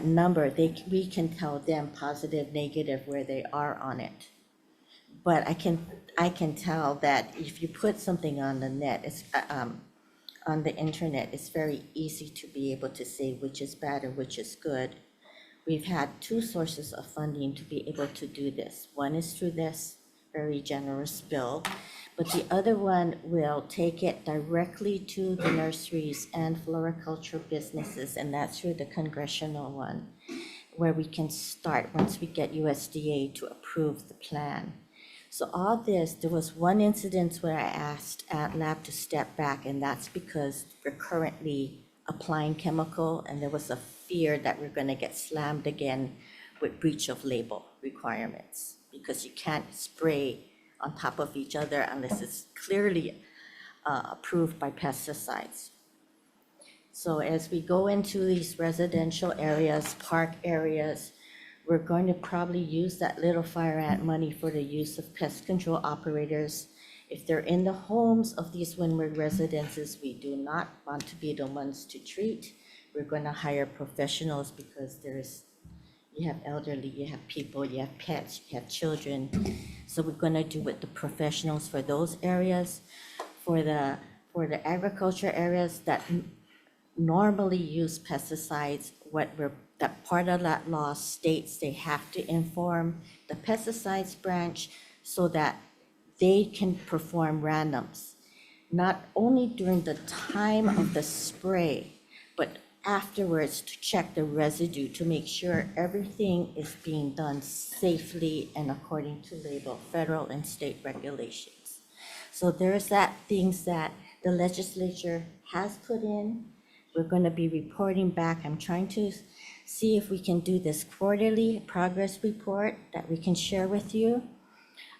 number, we can tell them positive, negative, where they are on it. But I can tell that if you put something on the net, it's on the internet, it's very easy to be able to say which is bad and which is good. We've had two sources of funding to be able to do this. One is through this very generous bill, but the other one will take it directly to the nurseries and floriculture businesses, and that's through the congressional one, where we can start once we get USDA to approve the plan. So all this, there was one incident where I asked Lab to step back, and that's because we're currently applying chemical, and there was a fear that we're gonna get slammed again with breach of label requirements, because you can't spray on top of each other unless it's clearly approved by pesticides. So as we go into these residential areas, park areas, we're going to probably use that little fire ant money for the use of pest control operators. If they're in the homes of these windward residences, we do not want to be the ones to treat. We're going to hire professionals because you have elderly, you have people, you have pets, you have children. So we're going to do with the professionals for those areas. For the agriculture areas that normally use pesticides, that part of that law states they have to inform the pesticides branch so that they can perform randoms, not only during the time of the spray, but afterwards to check the residue to make sure everything is being done safely and according to label, federal and state regulations. So there's things that the legislature has put in. We're going to be reporting back. I'm trying to see if we can do this quarterly progress report that we can share with you.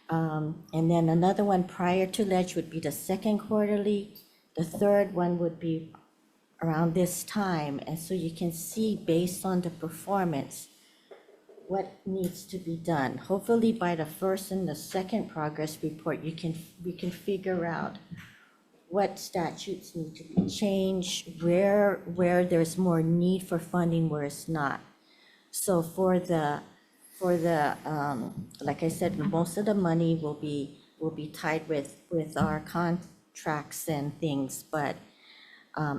And then another one prior to ledge would be the second quarterly. The third one would be around this time. And so you can see based on the performance, what needs to be done. Hopefully by the first and the second progress report, we can figure out what statutes need to be changed, where there's more need for funding, where it's not. So for for the, like I said, most of the money will be tied with our contracts and things, but,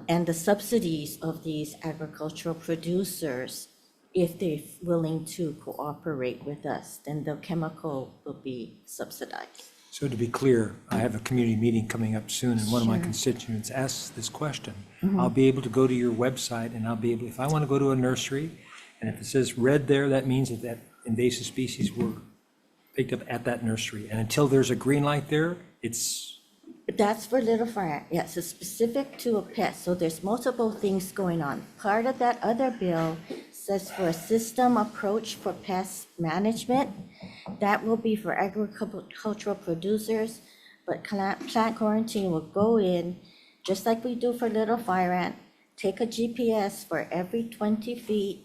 and the subsidies of these agricultural producers, if they're willing to cooperate with us, then the chemical will be subsidized. So to be clear, I have a community meeting coming up soon, and one of my constituents asked this question. I'll be able to go to your website, and I'll be able, if I want to go to a nursery, and if it says red there, that means that that invasive species were picked up at that nursery. And until there's a green light there, it's, That's for little fire ant. Yes, it's specific to a pest. So there's multiple things going on. Part of that other bill says for a system approach for pest management. That will be for agricultural producers, but plant quarantine will go in, just like we do for little fire ant, take a GPS for every 20 feet.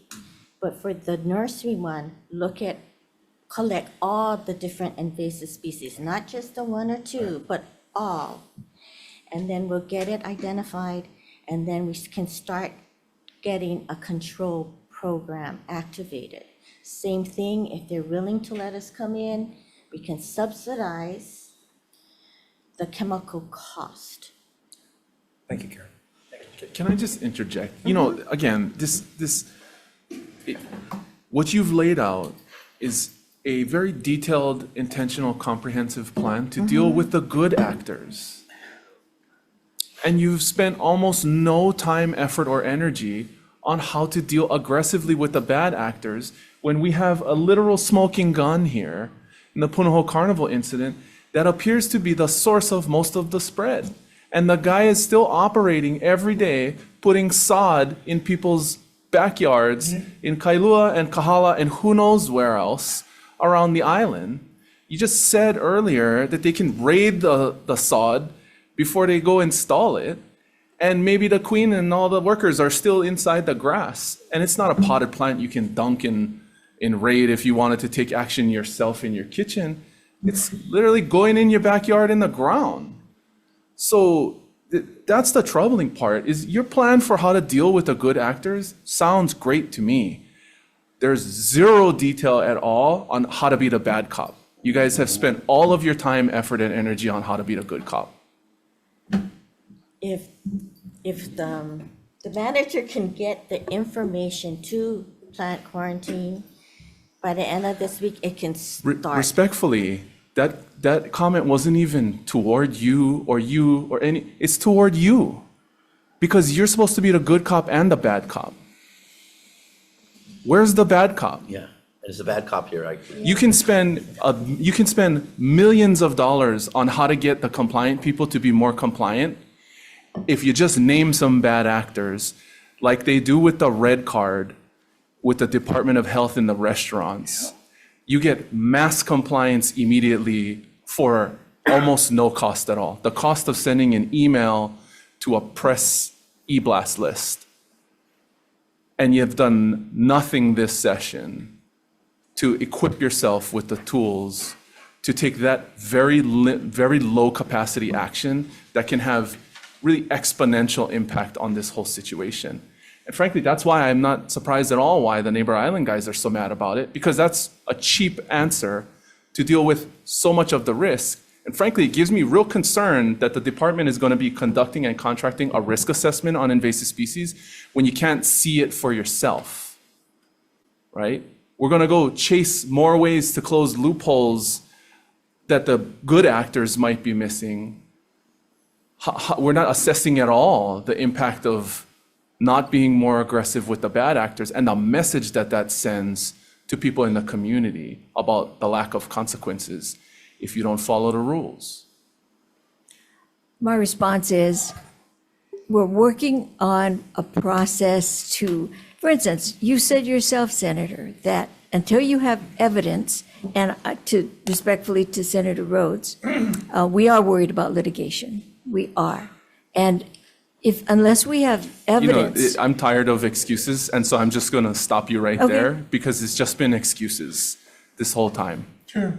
But for the nursery one, collect all the different invasive species, not just the one or two, but all. And then we'll get it identified, and then we can start getting a control program activated. Same thing, if they're willing to let us come in, we can subsidize the chemical cost. thank you, Karen. Can I just interject? You know, again, what you've laid out is a very detailed, intentional, comprehensive plan to deal with the good actors. And you've spent almost no time, effort, or energy on how to deal aggressively with the bad actors when we have a literal smoking gun here in the Puno Carnival incident that appears to be the source of most of the spread. And the guy is still operating every day, putting sod in people's backyards in Kailua and Kahala and who knows where else around the island. You just said earlier that they can raid the sod before they go install it. And maybe the queen and all the workers are still inside the grass. And it's not a potted plant you can dunk in raid if you wanted to take action yourself in your kitchen. It's literally going in your backyard in the ground. So that's the troubling part, is your plan for how to deal with the good actors sounds great to me. There's zero detail at all on how to be the bad cop. You guys have spent all of your time, effort, and energy on how to be the good cop. If the manager can get the information to plant quarantine, by the end of this week, it can start. Respectfully, that comment wasn't even toward you or any, it's toward you. Because you're supposed to be the good cop and the bad cop. Where's the bad cop? Yeah, there's a bad cop here. You can spend millions of dollars on how to get the compliant people to be more compliant if you just name some bad actors, like they do with the red card with the Department of Health in the restaurants. You get mass compliance immediately for almost no cost at all. The cost of sending an email to a press e-blast list. And you've done nothing this session to equip yourself with the tools to take that very low capacity action that can have really exponential impact on this whole situation. And frankly, that's why I'm not surprised at all why the Neighbor Island guys are so mad about it, because that's a cheap answer to deal with so much of the risk. And frankly, it gives me real concern that the department is going to be conducting and contracting a risk assessment on invasive species when you can't see it for yourself, right? We're going to go chase more ways to close loopholes that the good actors might be missing. We're not assessing at all the impact of not being more aggressive with the bad actors and the message that that sends to people in the community about the lack of consequences if you don't follow the rules. My response is, we're working on a process to, for instance, you said yourself, Senator, that until you have evidence, and respectfully to Senator Rhodes, we are worried about litigation. We are. And unless we have evidence. I'm tired of excuses, and so I'm just going to stop you right Okay. there, because it's just been excuses this whole time. Sure.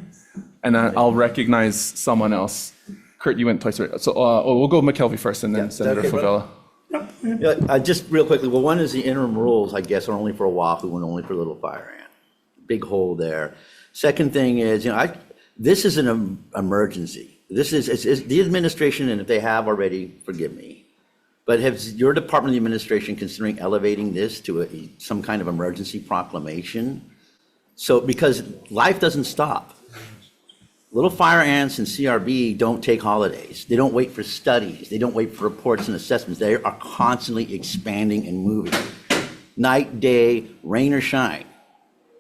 And I'll recognize someone else. Kurt, you went twice. Right? So we'll go McKelvey first, and then Yeah, Senator okay, Favela. Yeah, just real quickly, well, one is the interim rules, I guess, are only for Oahu and only for little fire ant. big hole there. Second thing is, this is an emergency. This is the administration, and if they have already, forgive me. But has your Department of Administration considering elevating this to some kind of emergency proclamation? So, because life doesn't stop. Little fire ants and CRB don't take holidays. They don't wait for studies. They don't wait for reports and assessments. They are constantly expanding and moving. Night, day, rain or shine.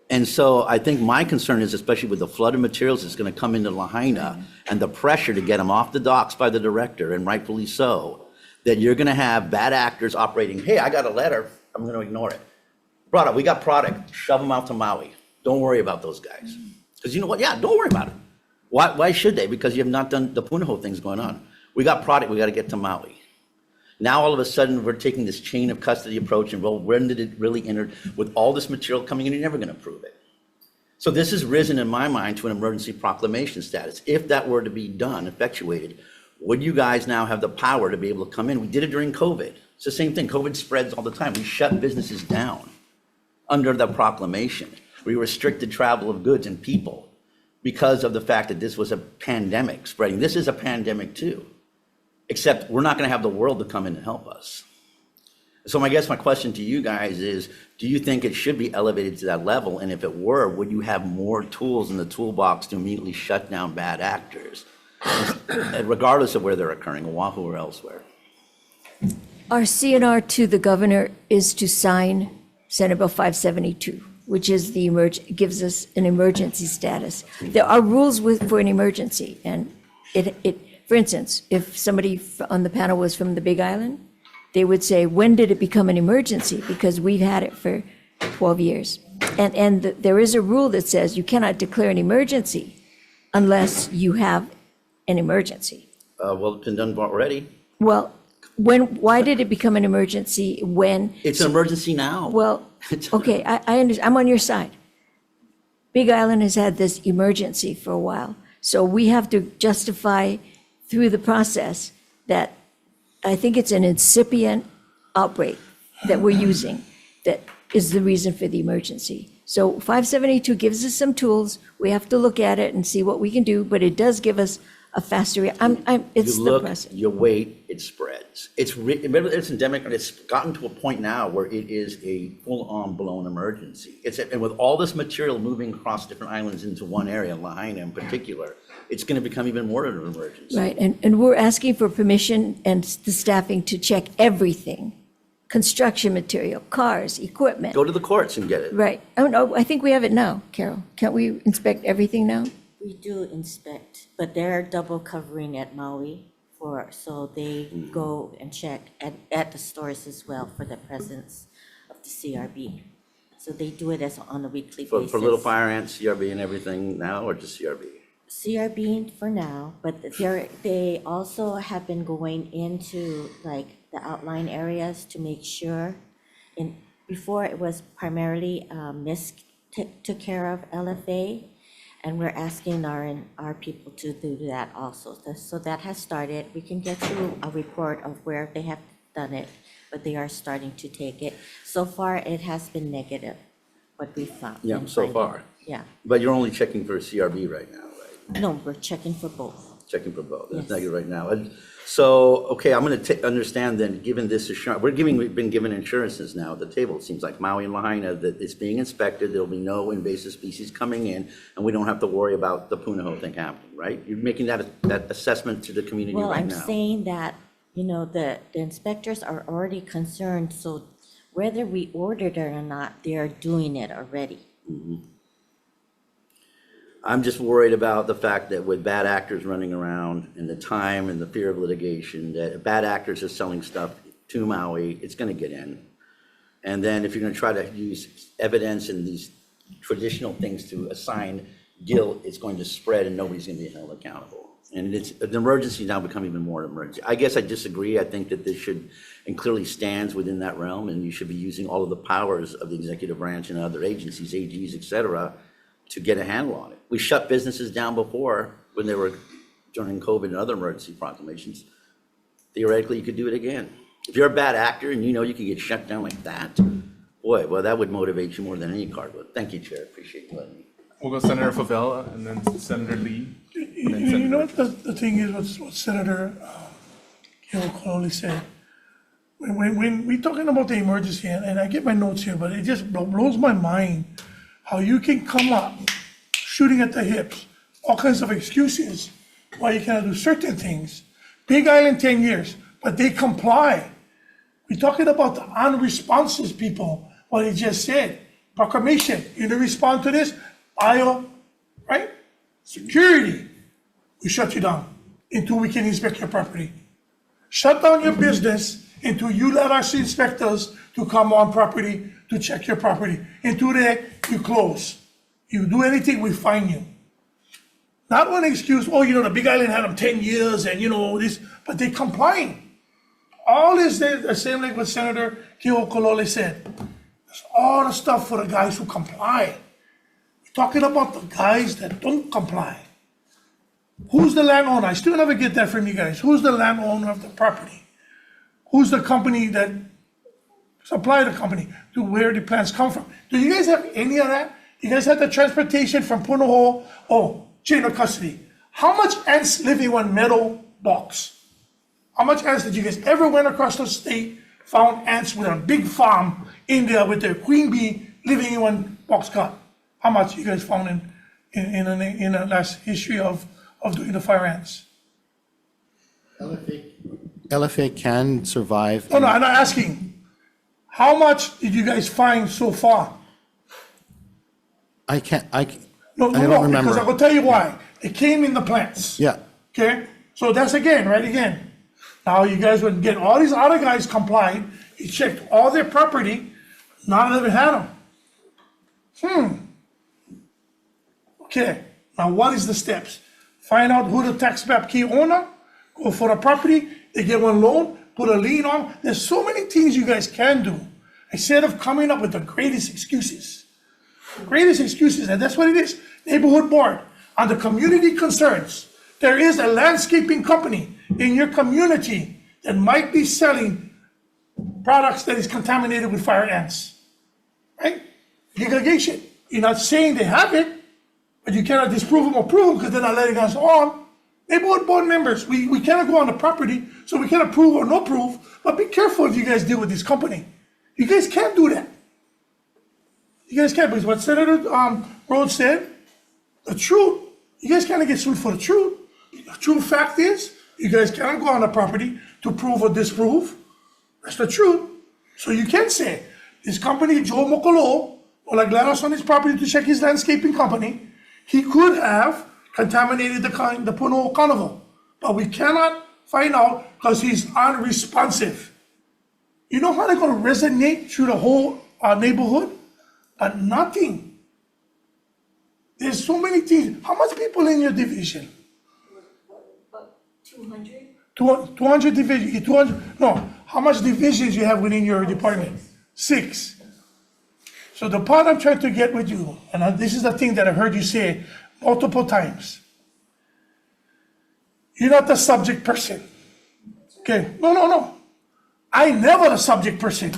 And so I think my concern is, especially with the flood of materials that's going to come into Lahaina and the pressure to get them off the docks by the director, and rightfully so, that you're going to have bad actors operating, hey, I got a letter, I'm going to ignore it. Product, we got product, shove them out to Maui. Don't worry about those guys. Because you know what? Yeah, don't worry about it. Why should they? Because you have not done the Puno things going on. We got product, we got to get to Maui. Now, all of a sudden, we're taking this chain of custody approach, and well, when did it really enter? With all this material coming in, you're never going to prove it. So this has risen in my mind to an emergency proclamation status. If that were to be done, effectuated, would you guys now have the power to be able to come in? We did it during COVID. It's the same thing. COVID spreads all the time. We shut businesses down under the proclamation. We restricted travel of goods and people because of the fact that this was a pandemic spreading. This is a pandemic too, except we're not going to have the world to come in and help us. So I guess my question to you guys is, do you think it should be elevated to that level? And if it were, would you have more tools in the toolbox to immediately shut down bad actors, regardless of where they're occurring, Oahu or elsewhere? Our CNR to the governor is to sign Senate Bill 572, which is gives us an emergency status. There are rules for an emergency, and for instance, if somebody on the panel was from the Big Island, they would say, when did it become an emergency? Because we've had it for 12 years. And there is a rule that says you cannot declare an emergency unless you have an emergency. Well, it's been done already. Well, why did it become an emergency when? It's an emergency now. Well, okay, I understand. I'm on your side. Big Island has had this emergency for a while. So we have to justify through the process that I think it's an incipient outbreak that we're using that is the reason for the emergency. So 572 gives us some tools. We have to look at it and see what we can do, but it does give us a faster, it's You the look, process. you wait, it spreads. Remember, it's endemic, and it's gotten to a point now where it is a full-on blown emergency. And with all this material moving across different islands into one area, Lahaina in particular, it's going to become even more of an emergency. Right, and we're asking for permission and the staffing to check everything. Construction material, cars, equipment. Go to the courts and get it. Right. Oh, no, I think we have it now, Carol. Can't we inspect everything now? We do inspect, but they're double covering at Maui so they go and check at the stores as well for the presence of the CRB. So they do it on a weekly basis. For little fire ants, CRB and everything now, or just CRB? CRB for now, but they also have been going into like the outline areas to make sure. Before it was primarily MISC took care of LFA, and we're asking our people to do that also. So that has started. We can get you a report of where they have done it, but they are starting to take it. So far, it has been negative, what we found. Yeah, so far. Yeah. But you're only checking for CRB right now, right? No, we're checking for both. Checking for both. It's Yes. negative right now. And so, okay, I'm going to understand then, given this assurance, we've been given assurances now at the table. It seems like Maui and Lahaina, that it's being inspected, there'll be no invasive species coming in, and we don't have to worry about the Puno thing happening, right? You're making that assessment to the community Well, right I'm now. saying that, the inspectors are already concerned, so whether we ordered it or not, they are doing it already. I'm just worried about the fact that with bad actors running around and the time and the fear of litigation, that if bad actors are selling stuff to Maui, it's going to get in. And then if you're going to try to use evidence and these traditional things to assign guilt, it's going to spread and nobody's going to be held accountable. And it's an emergency now become even more emergency. I guess I disagree. I think that this should, and clearly stands within that realm, and you should be using all of the powers of the executive branch and other agencies, AGs, et cetera, to get a handle on it. We shut businesses down before when they were during COVID and other emergency proclamations. Theoretically, you could do it again. If you're a bad actor and you know you can get shut down like that, Boy, well, that would motivate you more than any card would. Thank you, Chair. Appreciate you letting me. We'll go Senator Favela and then Senator Lee. And then You know Senator. what the thing is, what Senator Keokolole said? When we talking about the emergency, and I get my notes here, but it just blows my mind how you can come up shooting at the hips, all kinds of excuses why you cannot do certain things. Big Island 10 years, but they comply. We're talking about the unresponsive people, what he just said. Proclamation, you don't respond to this, right? Security, we shut you down until we can inspect your property. Shut down your business until you let our inspectors to come on property to check your property. Until then, you close. You do anything, we fine you. Not one excuse, oh, the Big Island had them 10 years and this, but they complying. All is the same like what Senator Keokolole said. It's all the stuff for the guys who comply. We're talking about the guys that don't comply. Who's the landowner? I still never get that from you guys. Who's the landowner of the property? Who's the company that supply the company to where the plants come from? Do you guys have any of that? You guys have the transportation from Puno, chain of custody. How much ants live in one metal box? How much ants did you guys ever went across the state, found ants with a big farm in there with their queen bee living in one box cut? How much you guys found in the last history of doing the fire ants? LFA can survive. No, I'm not asking. How much did you guys find so far? I No, don't remember. because I will tell you why. It came in the plants. Yeah. Okay? So that's again. Now you guys would get all these other guys complied. You checked all their property. None of them had them. Okay. Now what is the steps? Find out who the tax map key owner. Go for the property. They get one loan. Put a lien on. There's so many things you guys can do. Instead of coming up with the greatest excuses. And that's what it is. Neighborhood board on the community concerns. There is a landscaping company in your community that might be selling products that is contaminated with fire ants, right? Legalization. You're not saying they have it, but you cannot disprove them or prove them because they're not letting us on. Neighborhood board members, we cannot go on the property, so we cannot prove or no prove, but be careful if you guys deal with this company. You guys can't do that. You guys can't, because what Senator Rhodes said, the truth, you guys cannot get sued for the truth. The true fact is, you guys cannot go on the property to prove or disprove. That's the truth. So you can say, this company, Joe Mokolo, or like let us on his property to check his landscaping company, he could have contaminated the Puno carnival. But we cannot find out because he's unresponsive. You know how they're going to resonate through the whole neighborhood? But nothing. There's so many things. How much people in your division? 200? 200 divisions, 200, no, how much divisions you have within your department? 6. So the part I'm trying to get with you, and this is the thing that I heard you say multiple times. You're not the subject person. Okay, no. I never the subject person.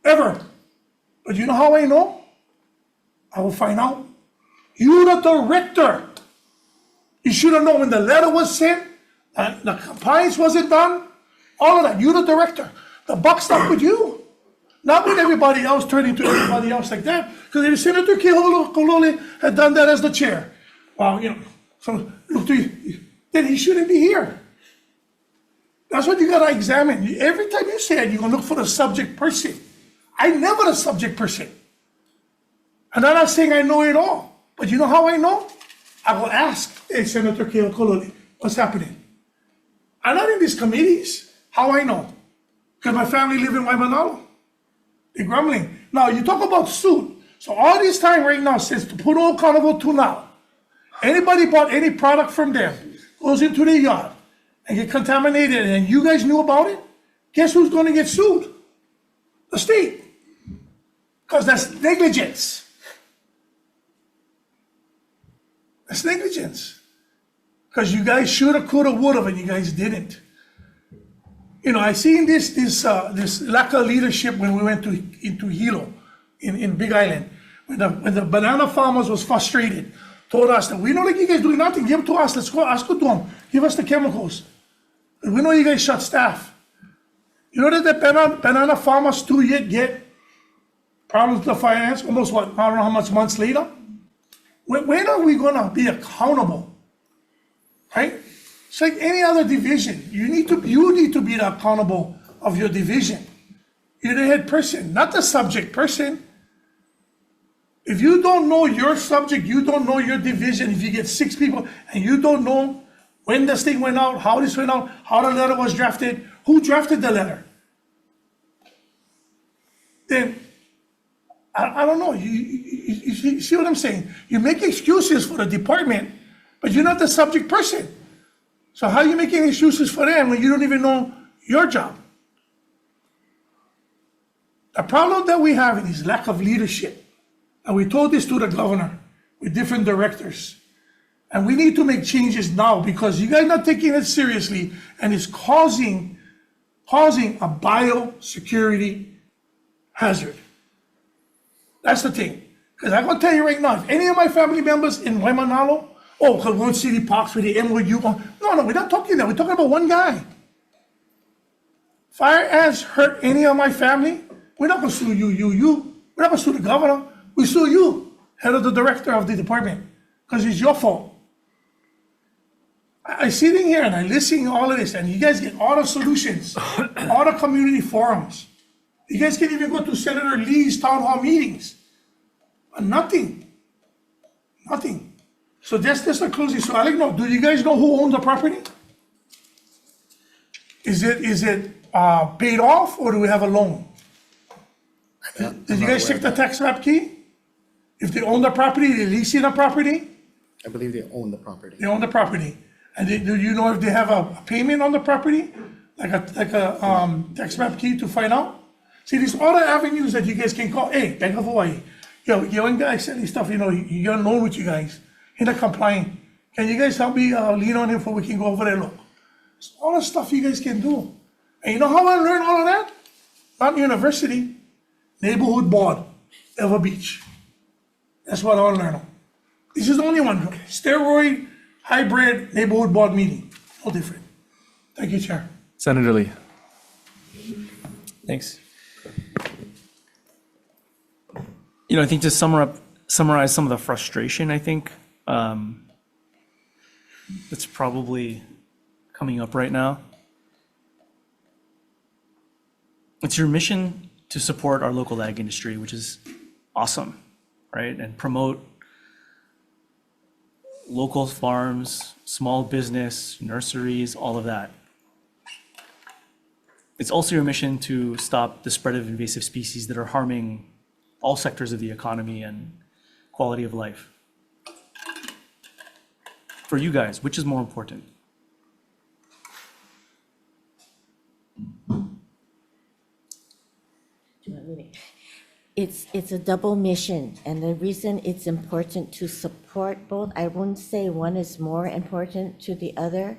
Ever. But you know how I know? I will find out. You're the director. You should have known when the letter was sent, the compliance wasn't done, all of that. You're the director. The buck stopped with you. Not with everybody else turning to everybody else like that. Because if Senator Keokolole had done that as the chair, well, so then he shouldn't be here. That's what you gotta examine. Every time you say it, you're gonna look for the subject person. I'm never the subject person. And I'm not saying I know it all. But you know how I know? I will ask, hey, Senator Keokolole, what's happening? I'm not in these committees. How I know? Because my family live in Waimanalo. They're grumbling. Now, you talk about suit. So all this time right now, since the Puno Carnival to now, anybody bought any product from them, goes into their yard, and get contaminated, and you guys knew about it, guess who's going to get sued? The state. Because that's negligence. That's negligence. Because you guys shoulda, coulda, woulda, and you guys didn't. I seen this lack of leadership when we went into Hilo in Big Island. When the banana farmers was frustrated, told us that we don't like you guys doing nothing, give it to us, let's go to them, give us the chemicals. We know you guys shut staff. You know that the banana farmers too yet get problems with the finance, almost what, I don't know how much months later? When are we gonna be accountable? Right? It's like any other division. You need to be the accountable of your division. You're the head person, not the subject person. If you don't know your subject, you don't know your division, if you get 6 people and you don't know when this thing went out, how this went out, how the letter was drafted, who drafted the letter, then I don't know. You see what I'm saying? You make excuses for the department, but you're not the subject person. So how are you making excuses for them when you don't even know your job? The problem that we have is lack of leadership. And we told this to the governor with different directors. And we need to make changes now because you guys are not taking it seriously and it's causing a biosecurity hazard. That's the thing. Because I'm going to tell you right now, if any of my family members in Waimanalo, because one city parks with the MOU, no, we're not talking that. We're talking about one guy. Fire ants hurt any of my family, we're not going to sue you. We're not going to sue the governor. We sue you, head of the director of the department, because it's your fault. I sit in here and I listen to all of this, and you guys get all the solutions, all the community forums. You guys can even go to Senator Lee's town hall meetings. But nothing. So that's the closing. So I like to know, do you guys know who owns the property? Is it paid off or do we have a loan? Did you guys check the tax map key? If they own the property, they leasing the property? I believe they own the property. They own the property. And do you know if they have a payment on the property? Like a tax map key to find out? See, there's other avenues that you guys can call. Hey, Bank of Hawaii. Yo, when guys send me stuff, you got a loan with you guys. He's not complying. Can you guys help me lean on him so we can go over there, look? It's all the stuff you guys can do. And you know how I learned all of that? Not university. Neighborhood board, Ever Beach. That's what I learned. This is the only one. Steroid, hybrid, neighborhood board meeting. No different. Thank you, Chair. Senator Lee. Thanks. I think to summarize some of the frustration, I think, that's probably coming up right now. It's your mission to support our local ag industry, which is awesome, right? And promote local farms, small business, nurseries, all of that. It's also your mission to stop the spread of invasive species that are harming all sectors of the economy and quality of life. For you guys, which is more important? It's a double mission, and the reason it's important to support both, I wouldn't say one is more important to the other,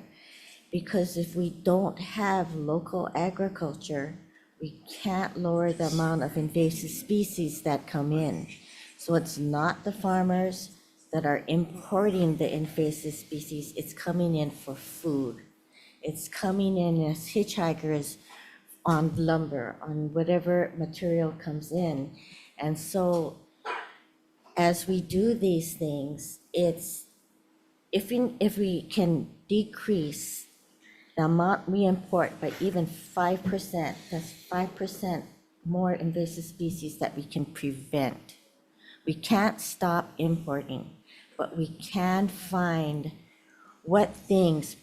because if we don't have local agriculture, we can't lower the amount of invasive species that come in. So it's not the farmers that are importing the invasive species, it's coming in for food. It's coming in as hitchhikers on lumber, on whatever material comes in. And so as we do these things, it's, if we can decrease the amount we import by even 5%, that's 5% more invasive species that we can prevent. We can't stop importing, but we can find what things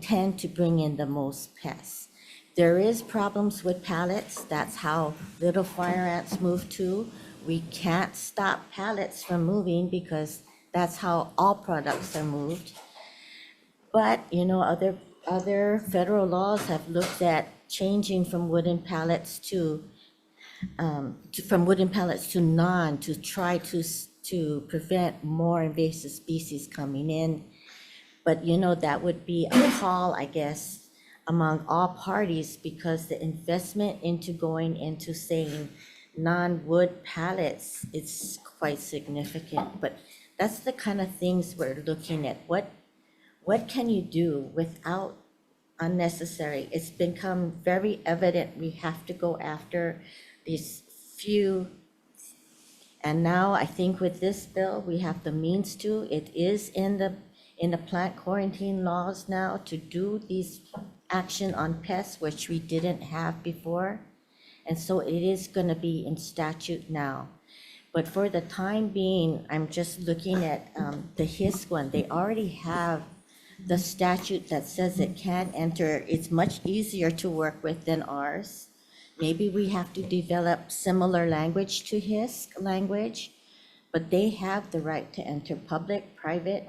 tend to bring in the most pests. There is problems with pallets. That's how little fire ants move too. We can't stop pallets from moving because that's how all products are moved. But, other federal laws have looked at changing from wooden pallets to non, to try to prevent more invasive species coming in. But that would be a call, I guess, among all parties because the investment into going into saying non-wood pallets is quite significant. But that's the kind of things we're looking at. What can you do without unnecessary? It's become very evident we have to go after these few. And now I think with this bill, we have the means to. It is in the plant quarantine laws now to do these action on pests, which we didn't have before. And so it is going to be in statute now. But for the time being, I'm just looking at the HISC one. They already have the statute that says it can enter. It's much easier to work with than ours. Maybe we have to develop similar language to HISC language, but they have the right to enter public, private.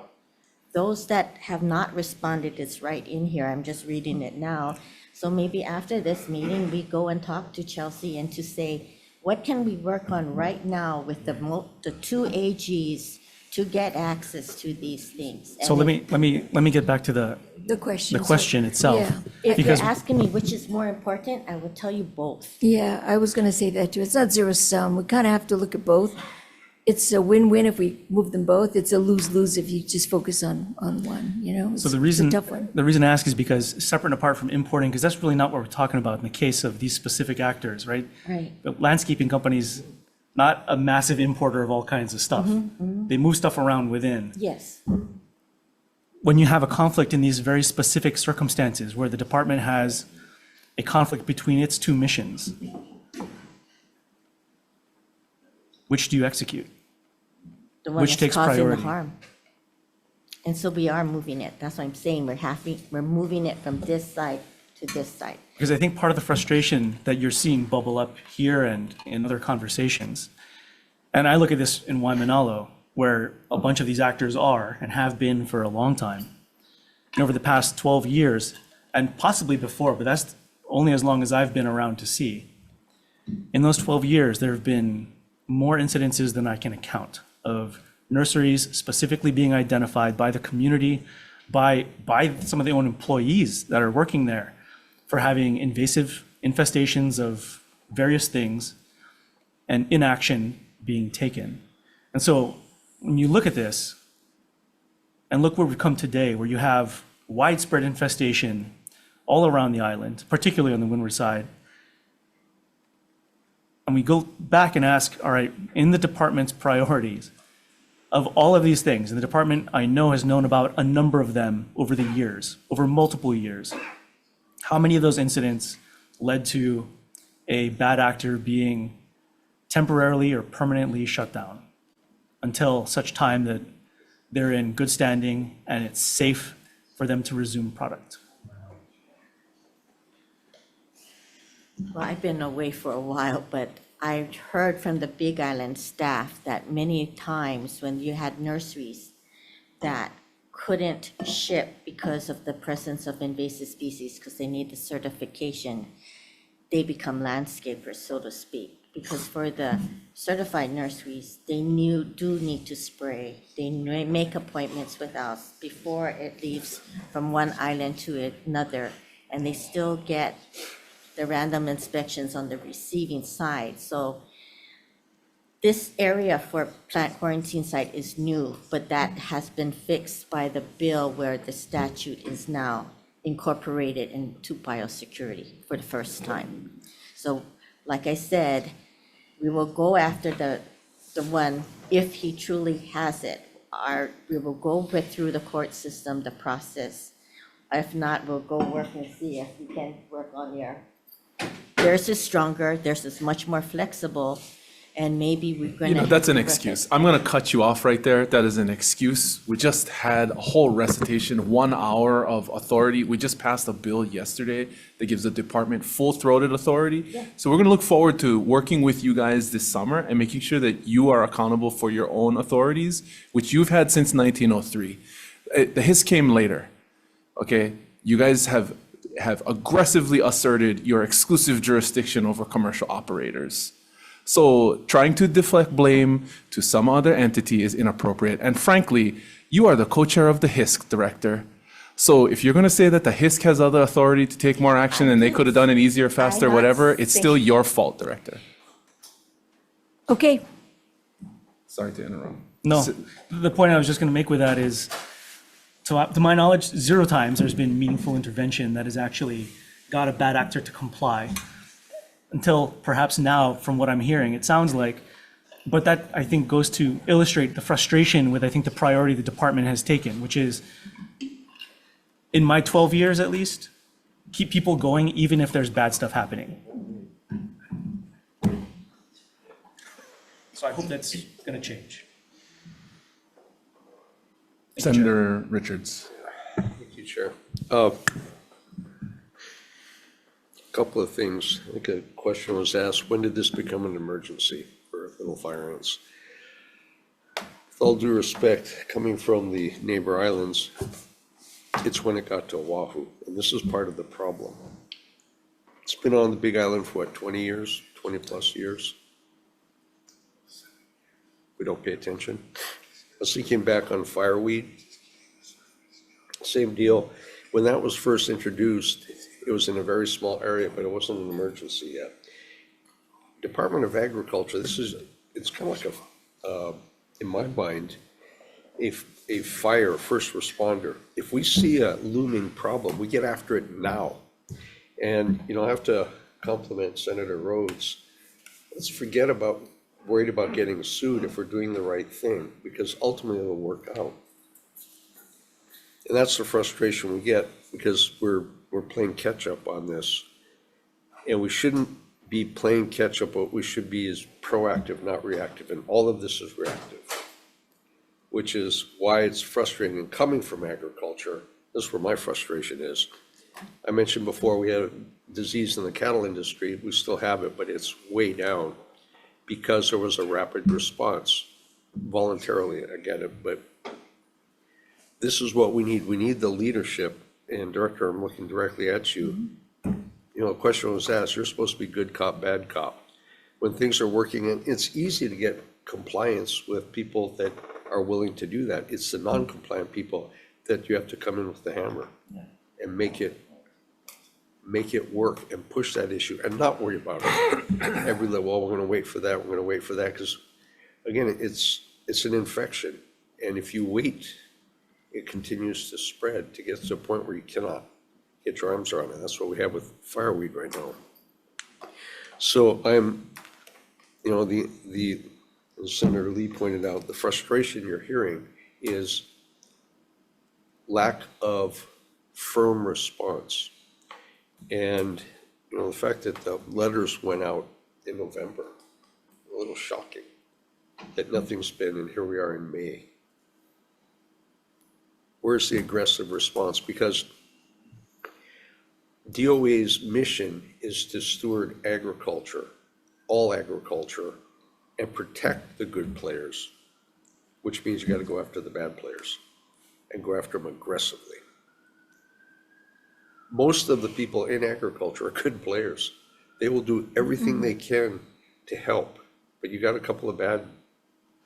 Those that have not responded is right in here. I'm just reading it now. So maybe after this meeting, we go and talk to Chelsea and to say, what can we work on right now with the two AGs to get access to these things? So let me get back to the question itself. Yeah. If because you're asking me which is more important, I would tell you both. Yeah, I was going to say that too. It's not zero sum. We kind of have to look at both. It's a win-win if we move them both. It's a lose-lose if you just focus on one, you know? So It's the a reason tough one. I ask is because separate and apart from importing, because that's really not what we're talking about in the case of these specific actors, right? Right. The landscaping companies, not a massive importer of all kinds of stuff. They move stuff around within. Yes. When you have a conflict in these very specific circumstances where the department has a conflict between its two missions, which do you execute? The one Which that's takes causing the priority? harm. And so we are moving it. That's what I'm saying. We're moving it from this side to this side. Because I think part of the frustration that you're seeing bubble up here and in other conversations, and I look at this in Waimanalo, where a bunch of these actors are and have been for a long time. And over the past 12 years, and possibly before, but that's only as long as I've been around to see. In those 12 years, there have been more incidences than I can account of nurseries specifically being identified by the community, by some of their own employees that are working there for having invasive infestations of various things and inaction being taken. And so when you look at this and look where we've come today, where you have widespread infestation all around the island, particularly on the windward side, and we go back and ask, all right, in the department's priorities of all of these things, and the department I know has known about a number of them over the years, over multiple years, how many of those incidents led to a bad actor being temporarily or permanently shut down until such time that they're in good standing and it's safe for them to resume product? Well, I've been away for a while, but I heard from the Big Island staff that many times when you had nurseries that couldn't ship because of the presence of invasive species, because they need the certification, they become landscapers, so to speak. Because for the certified nurseries, they do need to spray. They make appointments with us before it leaves from one island to another, and they still get the random inspections on the receiving side. So this area for plant quarantine site is new, but that has been fixed by the bill where the statute is now incorporated into biosecurity for the first time. So like I said, we will go after the one if he truly has it. We will go through the court system, the process. If not, we'll go work and see if we can work on theirs is stronger, theirs is much more flexible, and maybe we're going to. That's an excuse. I'm going to cut you off right there. That is an excuse. We just had a whole recitation, 1 hour of authority. We just passed a bill yesterday that gives the department full-throated authority. Yeah. So we're going to look forward to working with you guys this summer and making sure that you are accountable for your own authorities, which you've had since 1903. The HISC came later, okay? You guys have aggressively asserted your exclusive jurisdiction over commercial operators. So trying to deflect blame to some other entity is inappropriate. And frankly, you are the co-chair of the HISC, Director. So if you're going to say that the HISC has other authority to take more action and they could have done it easier, faster, not whatever, it's still saying- your fault, Director. Okay, Sorry to interrupt. No, the point I was just going to make with that is, to my knowledge, 0 times there's been meaningful intervention that has actually got a bad actor to comply. Until perhaps now, from what I'm hearing, it sounds like, but that I think goes to illustrate the frustration with, I think, the priority the department has taken, which is, in my 12 years at least, keep people going even if there's bad stuff happening. So I hope that's going to change. Senator Richards. Thank you, Chair. Couple of things. I think a question was asked, when did this become an emergency for little fire ants? With all due respect, coming from the neighbor islands, it's when it got to Oahu, and this is part of the problem. It's been on the Big Island for what, 20 years, 20 plus years? We don't pay attention. I was thinking back on fireweed. Same deal. When that was first introduced, it was in a very small area, but it wasn't an emergency yet. Department of Agriculture, it's kind of like in my mind, a fire first responder. If we see a looming problem, we get after it now. And, I have to compliment Senator Rhodes. Let's forget about worried about getting sued if we're doing the right thing, because ultimately it'll work out. And that's the frustration we get, because we're playing catch up on this. And we shouldn't be playing catch up. What we should be is proactive, not reactive. And all of this is reactive, which is why it's frustrating. And coming from agriculture, this is where my frustration is. I mentioned before we had a disease in the cattle industry. We still have it, but it's way down because there was a rapid response voluntarily. I get it, but this is what we need. We need the leadership. And Director, I'm looking directly at you. A question was asked, you're supposed to be good cop, bad cop. When things are working, and it's easy to get compliance with people that are willing to do that. It's the non-compliant people that you have to come in with the hammer and make it work and push that issue and not worry about it. Every level, well, we're going to wait for that. We're going to wait for that. Because again, it's an infection. And if you wait, it continues to spread to get to a point where you cannot get your arms around it. That's what we have with fireweed right now. So I'm, as Senator Lee pointed out, the frustration you're hearing is lack of firm response. And, the fact that the letters went out in November, a little shocking that nothing's been, and here we are in May. Where's the aggressive response? Because DOA's mission is to steward agriculture, all agriculture, and protect the good players, which means you got to go after the bad players and go after them aggressively. Most of the people in agriculture are good players. They will do everything they can to help, but you got a couple of bad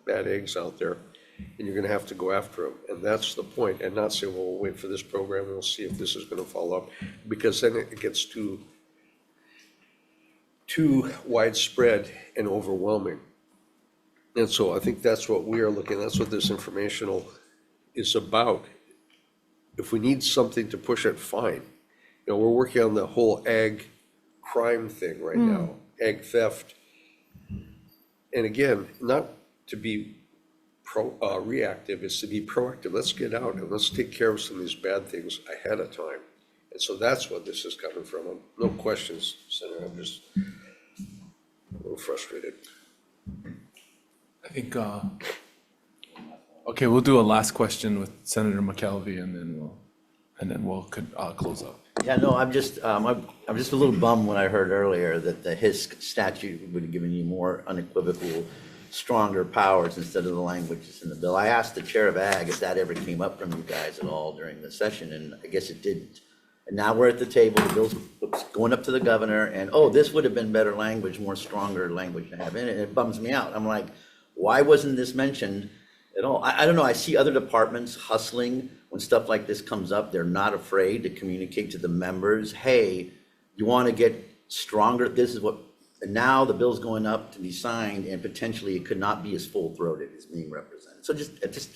eggs out there, and you're going to have to go after them. And that's the point, and not say, well, we'll wait for this program and we'll see if this is going to follow up, because then it gets too widespread and overwhelming. And so I think that's what we are looking, that's what this informational is about. If we need something to push it, fine. We're working on the whole ag crime thing right now, ag theft. And again, not to be reactive, is to be proactive. Let's get out and let's take care of some of these bad things ahead of time. And so that's what this is coming from. No questions, Senator. I'm just a little frustrated. I think, okay, we'll do a last question with Senator McKelvey and then we'll close up. Yeah, no, I'm just a little bummed when I heard earlier that the HISC statute would have given you more unequivocal, stronger powers instead of the language that's in the bill. I asked the chair of ag if that ever came up from you guys at all during the session, and I guess it didn't. And now we're at the table, the bill's going up to the governor, and this would have been better language, more stronger language to have in it, and it bums me out. I'm like, why wasn't this mentioned at all. I don't know, I see other departments hustling when stuff like this comes up. They're not afraid to communicate to the members, hey, you want to get stronger, this is what, and now the bill's going up to be signed, and potentially it could not be as full-throated as being represented. So it just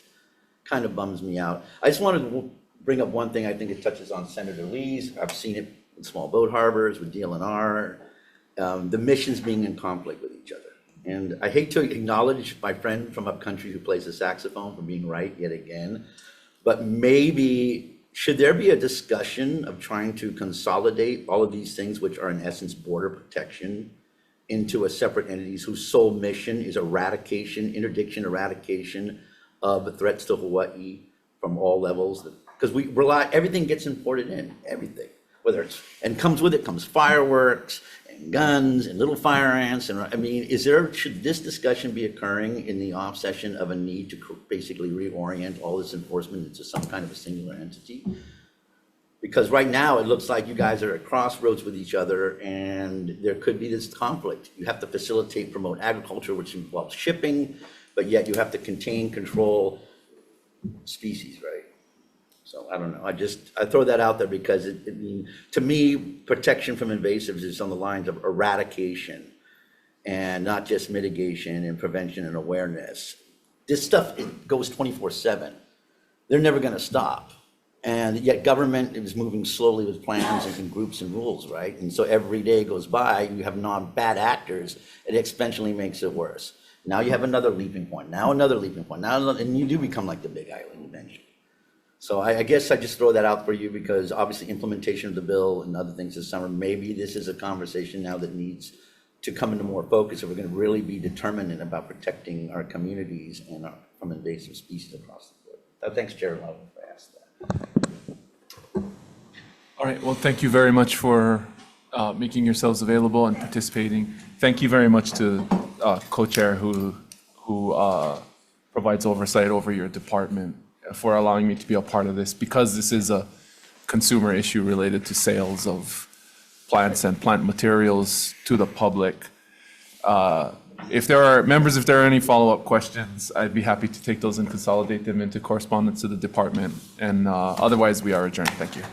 kind of bums me out. I just wanted to bring up one thing, I think it touches on Senator Lee's, I've seen it in small boat harbors with DLNR, the missions being in conflict with each other. And I hate to acknowledge my friend from upcountry who plays the saxophone for being right yet again, but maybe should there be a discussion of trying to consolidate all of these things, which are in essence border protection, into a separate entities whose sole mission is interdiction eradication of threats to Hawaii from all levels? Because we rely, everything gets imported in, everything, whether it's, and comes with it comes fireworks and guns and little fire ants. And I mean, should this discussion be occurring in the off session of a need to basically reorient all this enforcement into some kind of a singular entity? Because right now it looks like you guys are at crossroads with each other and there could be this conflict. You have to facilitate, promote agriculture, which involves shipping, but yet you have to contain, control species, right? So I don't know, I throw that out there because to me, protection from invasives is on the lines of eradication and not just mitigation and prevention and awareness. This stuff, it goes 24/7. They're never gonna stop. And yet government is moving slowly with plans and groups and rules, right? And so every day goes by, you have bad actors, it exponentially makes it worse. Now you have another leaping point, now another leaping point, now another, and you do become like the big island eventually. So I guess I just throw that out for you because obviously implementation of the bill and other things this summer, maybe this is a conversation now that needs to come into more focus if we're gonna really be determined about protecting our communities and from invasive species across the board. Thanks, Chair Love, for asking that. All right, well, thank you very much for making yourselves available and participating. Thank you very much to co-chair who provides oversight over your department for allowing me to be a part of this, because this is a consumer issue related to sales of plants and plant materials to the public. If there are any follow-up questions, I'd be happy to take those and consolidate them into correspondence to the department. And otherwise, we are adjourned. Thank you.